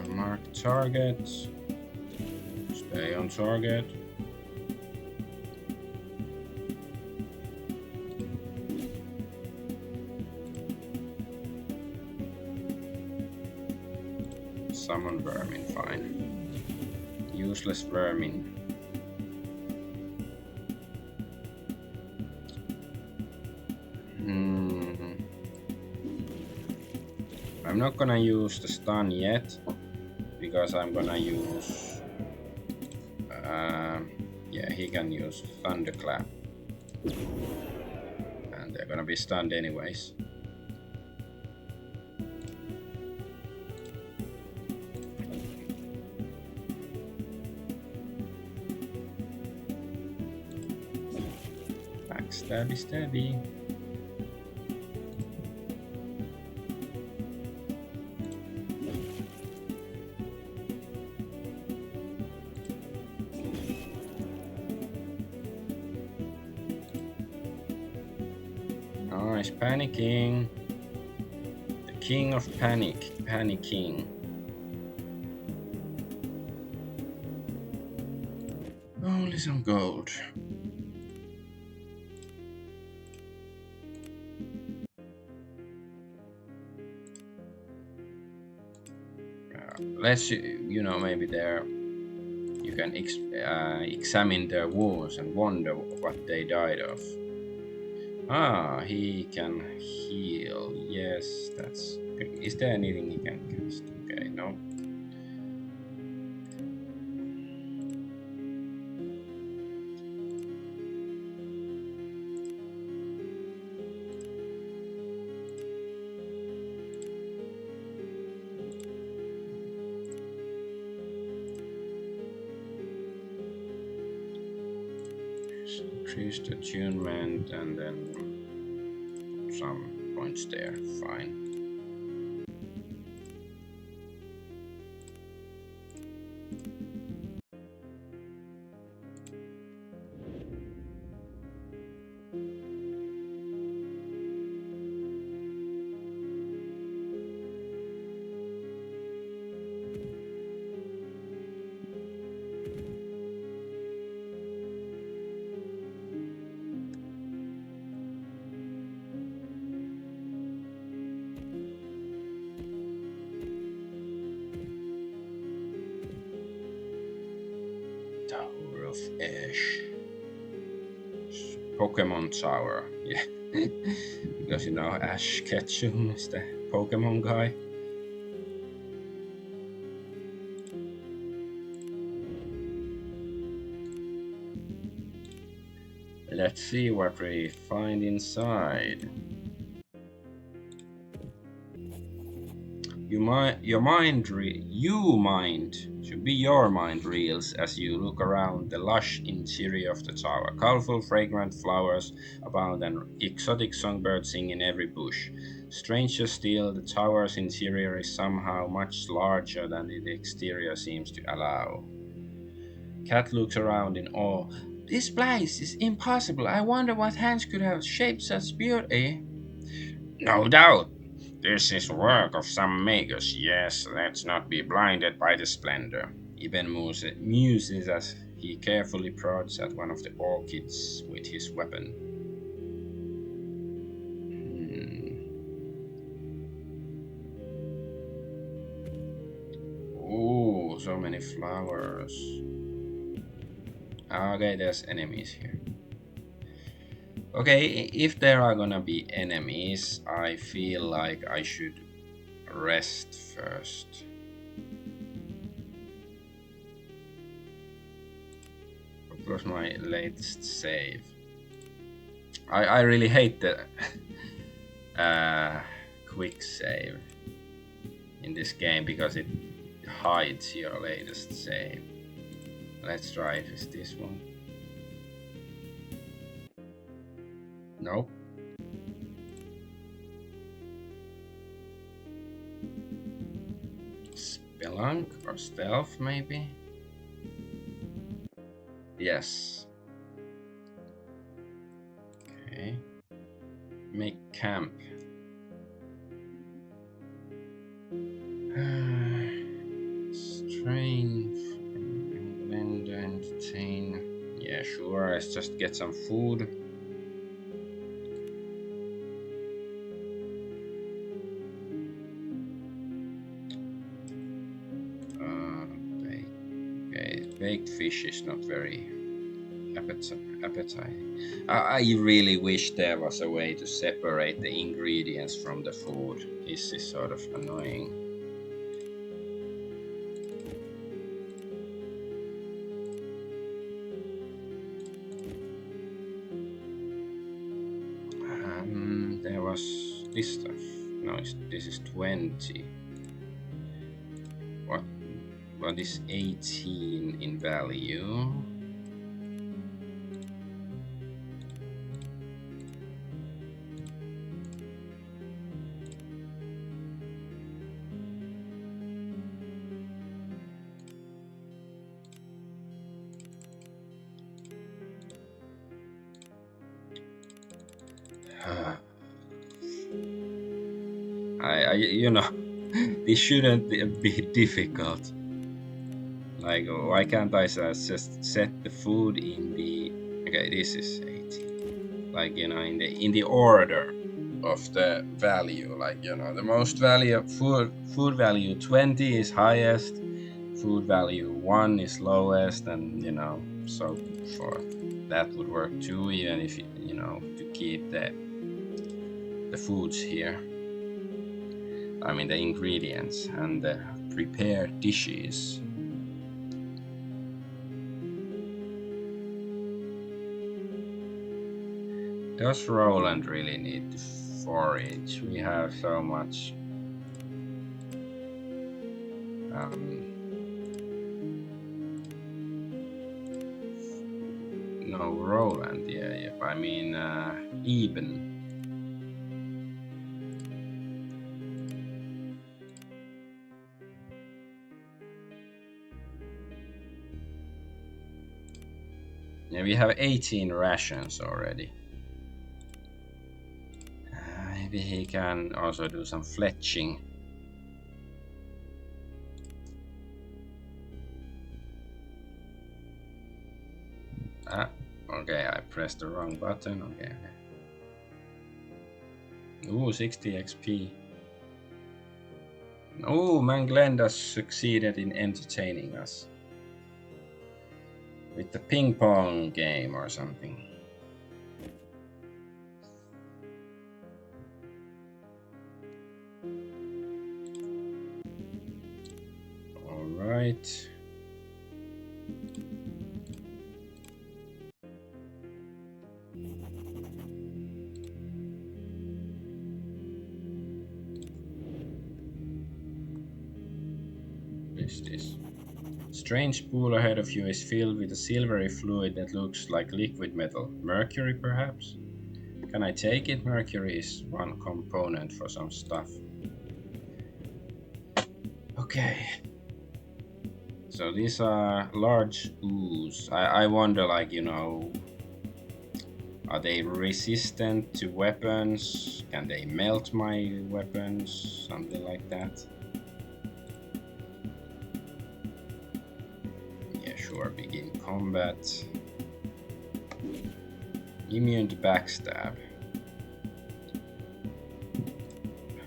Speaker 1: Mark target. Stay on target. Summon vermin, fine. Useless vermin. I'm not gonna use the stun yet, because I'm gonna use... yeah, he can use thunderclap. And they're gonna be stunned anyways. Backstabby stabby. Oh, he's panicking. The king of panic. Panicking. Only some gold. Let's, maybe there you can examine their wounds and wonder what they died of. Ah, he can heal. Yes, that's... Is there anything he can cast? Okay, no. Increased attunement and then some points there. Fine. Tower of Ash. Pokemon Tower. Yeah. Because Ash Ketchum is the Pokemon guy. Let's see what we find inside. Should be your mind reels as you look around the lush interior of the tower. Colorful, fragrant flowers abound and exotic songbirds sing in every bush. Stranger still, the tower's interior is somehow much larger than the exterior seems to allow. Cat looks around in awe.
Speaker 2: This place is impossible. I wonder what hands could have shaped such beauty.
Speaker 1: No doubt. This is work of some makers. Yes, let's not be blinded by the splendor. Ibn muses as he carefully prods at one of the orchids with his weapon. Ooh, so many flowers. Okay, there's enemies here. Okay, if there are gonna be enemies, I feel like I should rest first. What was my latest save? I really hate the quick save in this game because it hides your latest save. Let's try it with this one. Nope. Spelunk or stealth maybe? Yes. Okay. Make camp. Strange. Blend, entertain. Yeah, sure. Let's just get some food. Baked fish is not very appetizing. I really wish there was a way to separate the ingredients from the food. This is sort of annoying. There was this stuff. No, this is 20. What is 18 in value? You know, this shouldn't be difficult. Like, why can't I just set the food in the... Okay, this is 18. Like, you know, in the order of the value. Like, you know, the most value food value 20 is highest, food value 1 is lowest, and you know, so forth. That would work too, even if you know, to keep the foods here. I mean the ingredients and the prepared dishes. Does Roland really need to forage? We have so much. No, Roland, yeah. I mean, Eben. Yeah, we have 18 rations already. Maybe he can also do some fletching. Okay, I pressed the wrong button. Okay. Ooh, 60 XP. Oh, Manglenda succeeded in entertaining us with the ping pong game or something. All right. What is this? Strange pool ahead of you is filled with a silvery fluid that looks like liquid metal. Mercury, perhaps? Can I take it? Mercury is one component for some stuff. Okay. So these are large ooze. I wonder, like, are they resistant to weapons? Can they melt my weapons? Something like that. Yeah, sure. Begin combat. Immune to backstab.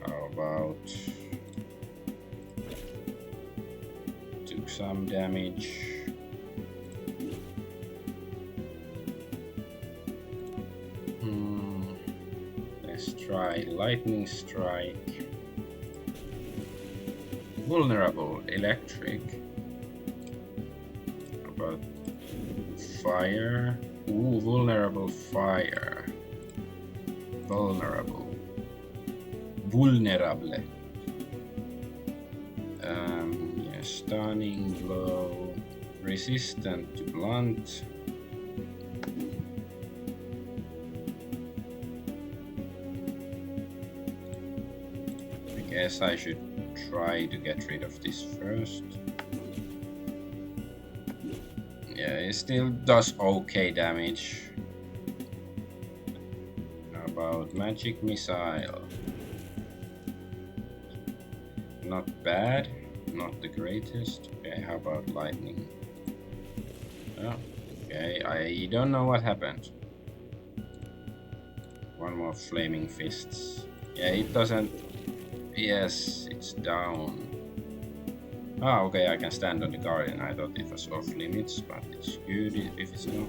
Speaker 1: How about took some damage. Let's try lightning strike. Vulnerable electric. How about fire? Ooh, vulnerable fire. Vulnerable. Vulnerable. Yeah, stunning blow. Resistant to blunt. I guess I should try to get rid of this first. Yeah, it still does okay damage. How about magic missile? Not bad, not the greatest. Okay, how about lightning? Oh, okay, I don't know what happened. One more flaming fists. Yeah, it doesn't. Yes, it's down. Ah, okay, I can stand on the guardian. I thought it was off limits, but it's good if it's not.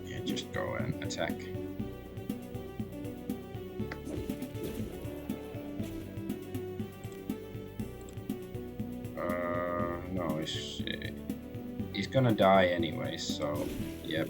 Speaker 1: Yeah, just go and attack. No, he's gonna die anyway, so yep.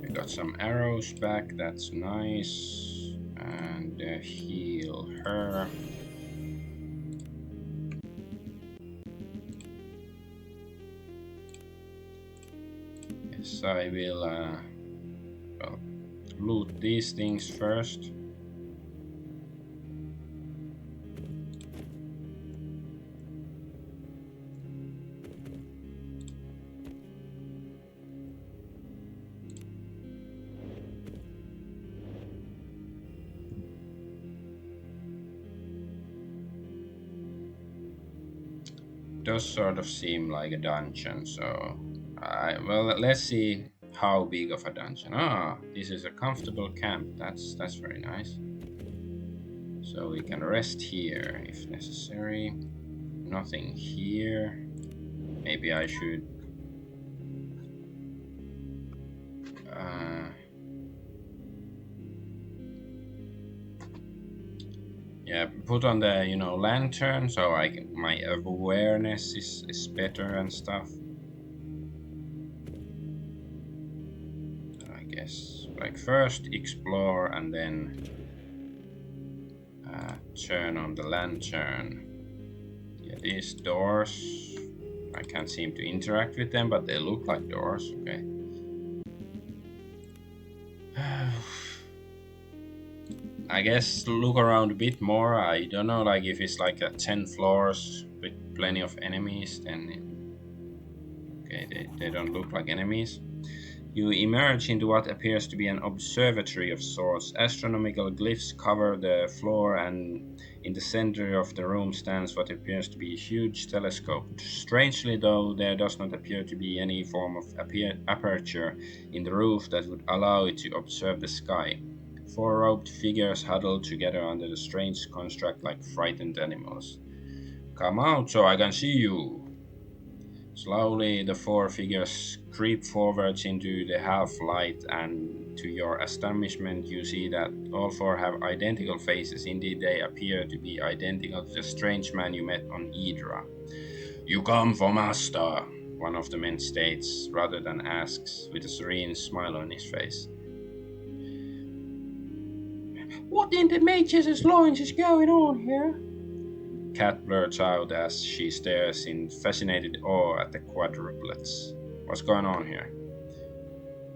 Speaker 1: I got some arrows back, that's nice. And heal her. Yes, I will well, loot these things first. Does sort of seem like a dungeon, so well, let's see how big of a dungeon. Ah, this is a comfortable camp. That's very nice. So we can rest here if necessary. Nothing here. Maybe I should yeah, put on the lantern so my awareness is better and stuff. I guess like first explore and then turn on the lantern. Yeah, these doors, I can't seem to interact with them, but they look like doors. Okay. I guess look around a bit more. I don't know, like if it's like 10 floors with plenty of enemies, then okay, they don't look like enemies. You emerge into what appears to be an observatory of sorts. Astronomical glyphs cover the floor, and in the center of the room stands what appears to be a huge telescope. Strangely, though, there does not appear to be any form of aperture in the roof that would allow it to observe the sky. Four robed figures huddle together under the strange construct like frightened animals. Come out so I can see you. Slowly, the four figures creep forwards into the half light, and to your astonishment, you see that all four have identical faces. Indeed, they appear to be identical to the strange man you met on Idra. You come for master, one of the men states, rather than asks, with a serene smile on his face.
Speaker 2: What in the mage's loins is going on here?
Speaker 1: Cat blurts out as she stares in fascinated awe at the quadruplets. What's going on here?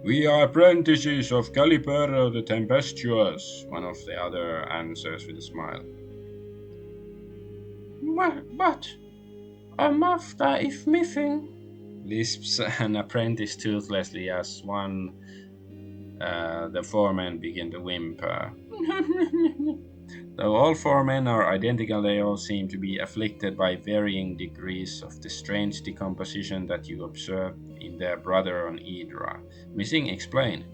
Speaker 1: We are apprentices of Calipero the Tempestuous, one of the other answers with a smile.
Speaker 2: But a master is missing.
Speaker 1: Lisps an apprentice toothlessly as the four men begin to whimper. Though all four men are identical, they all seem to be afflicted by varying degrees of the strange decomposition that you observe in their brother on Idra. Missing, explain.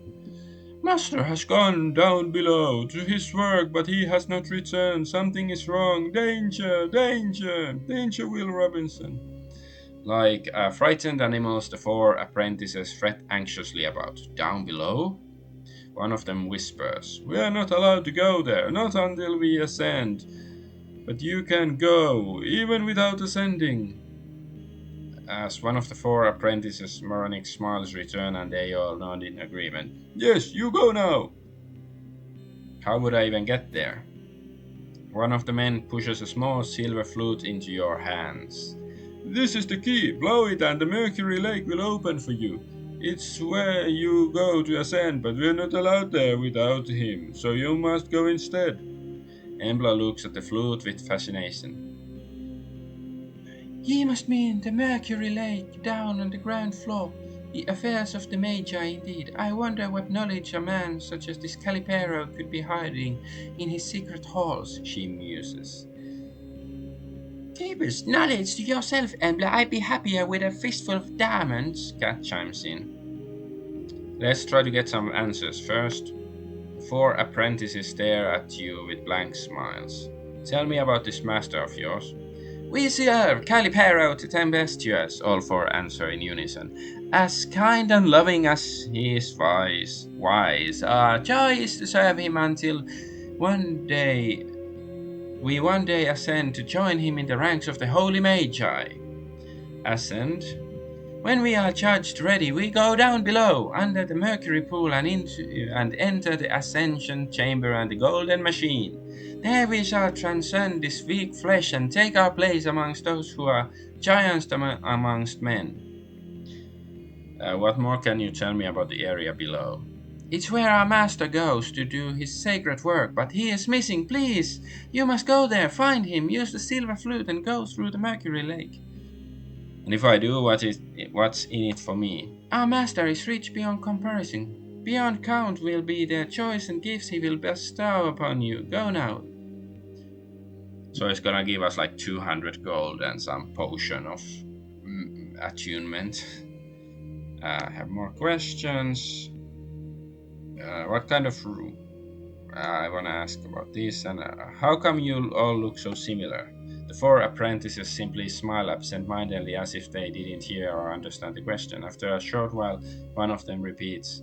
Speaker 1: Master has gone down below to his work, but he has not returned. Something is wrong. Danger! Danger! Danger, Will Robinson. Like frightened animals, the four apprentices fret anxiously about. Down below? One of them whispers, We are not allowed to go there, not until we ascend. But you can go, even without ascending. As one of the four apprentices' moronic smiles return and they all nod in agreement. Yes, you go now! How would I even get there? One of the men pushes a small silver flute into your hands. This is the key. Blow it and the Mercury Lake will open for you. It's where you go to ascend, but we're not allowed there without him, so you must go instead. Embla looks at the flute with fascination.
Speaker 2: Ye must mean the Mercury Lake down on the ground floor. The affairs of the Magi, indeed. I wonder what knowledge a man such as this Calipero could be hiding in his secret halls, she muses. Keep his knowledge to yourself, Embla. I'd be happier with a fistful of diamonds, Cat chimes in.
Speaker 1: Let's try to get some answers first. The four apprentices stare at you with blank smiles. Tell me about this master of yours. We serve Calipero to Tempestuous, all four answer in unison. As kind and loving as he is wise. Wise. Our joy is to serve him until one day one day ascend to join him in the ranks of the Holy Magi. Ascend? When we are judged ready, we go down below, under the mercury pool, and enter the ascension chamber and the golden machine. There we shall transcend this weak flesh and take our place amongst those who are giants amongst men. What more can you tell me about the area below? It's where our master goes to do his sacred work, but he is missing. Please, you must go there, find him, use the silver flute, and go through the Mercury Lake. And if I do, what's in it for me? Our master is rich beyond comparison. Beyond count will be the choice and gifts he will bestow upon you. Go now. So he's gonna give us like 200 gold and some potion of attunement. I have more questions. What kind of I want to ask about this, and how come you all look so similar? The four apprentices simply smile absent-mindedly as if they didn't hear or understand the question. After a short while, one of them repeats,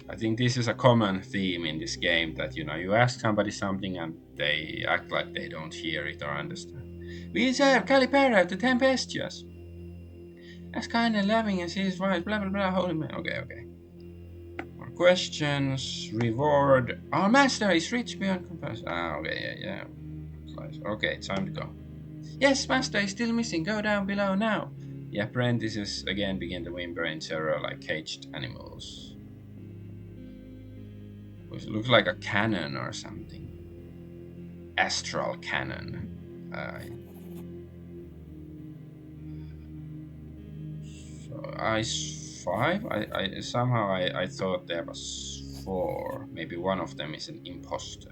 Speaker 1: I think this is a common theme in this game, that you ask somebody something and they act like they don't hear it or understand. We serve Calipero the Tempestuous. As kind and loving as he is wise, blah blah blah, holy man. Okay. More questions. Reward. Our master is rich beyond comparison. Okay, yeah. Okay, time to go. Yes, master is still missing. Go down below now. The apprentices again begin to whimper in terror like caged animals. It looks like a cannon or something. Astral cannon. Ice 5? I somehow I thought there was 4. Maybe one of them is an imposter.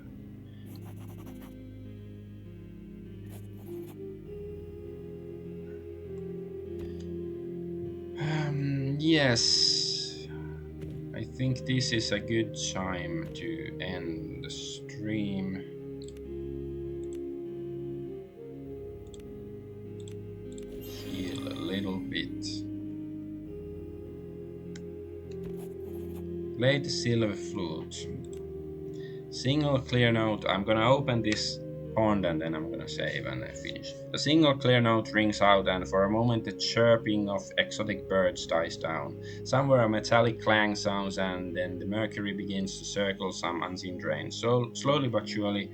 Speaker 1: Yes. I think this is a good time to end the stream. Heal a little bit. Play the silver flute. Single clear note. I'm gonna open this pond and then I'm gonna save and finish. A single clear note rings out, and for a moment the chirping of exotic birds dies down. Somewhere a metallic clang sounds, and then the mercury begins to circle some unseen drain. So slowly but surely,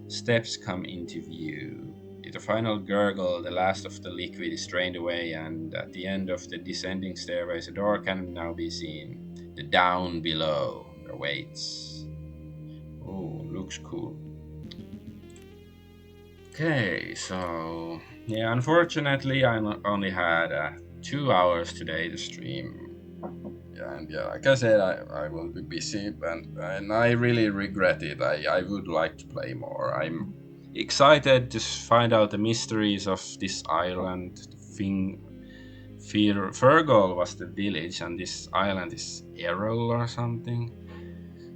Speaker 1: steps come into view. With a final gurgle, the last of the liquid is drained away, and at the end of the descending stairways, a door can now be seen. The down below awaits. Oh, looks cool. Okay, so yeah, unfortunately, only had 2 hours today to stream. Yeah, and yeah, like I said, I will be busy, and I really regret it. I would like to play more. I'm excited to find out the mysteries of this island. The thing, Fergal was the village, and this island is Errol or something.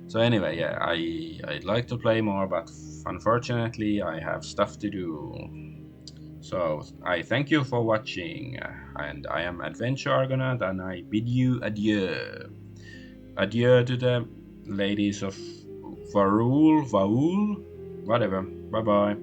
Speaker 1: So anyway, yeah, I'd like to play more, but unfortunately, I have stuff to do. So I thank you for watching, and I am Adventure Argonaut, and I bid you adieu. Adieu to the ladies of Varul, whatever. Bye bye.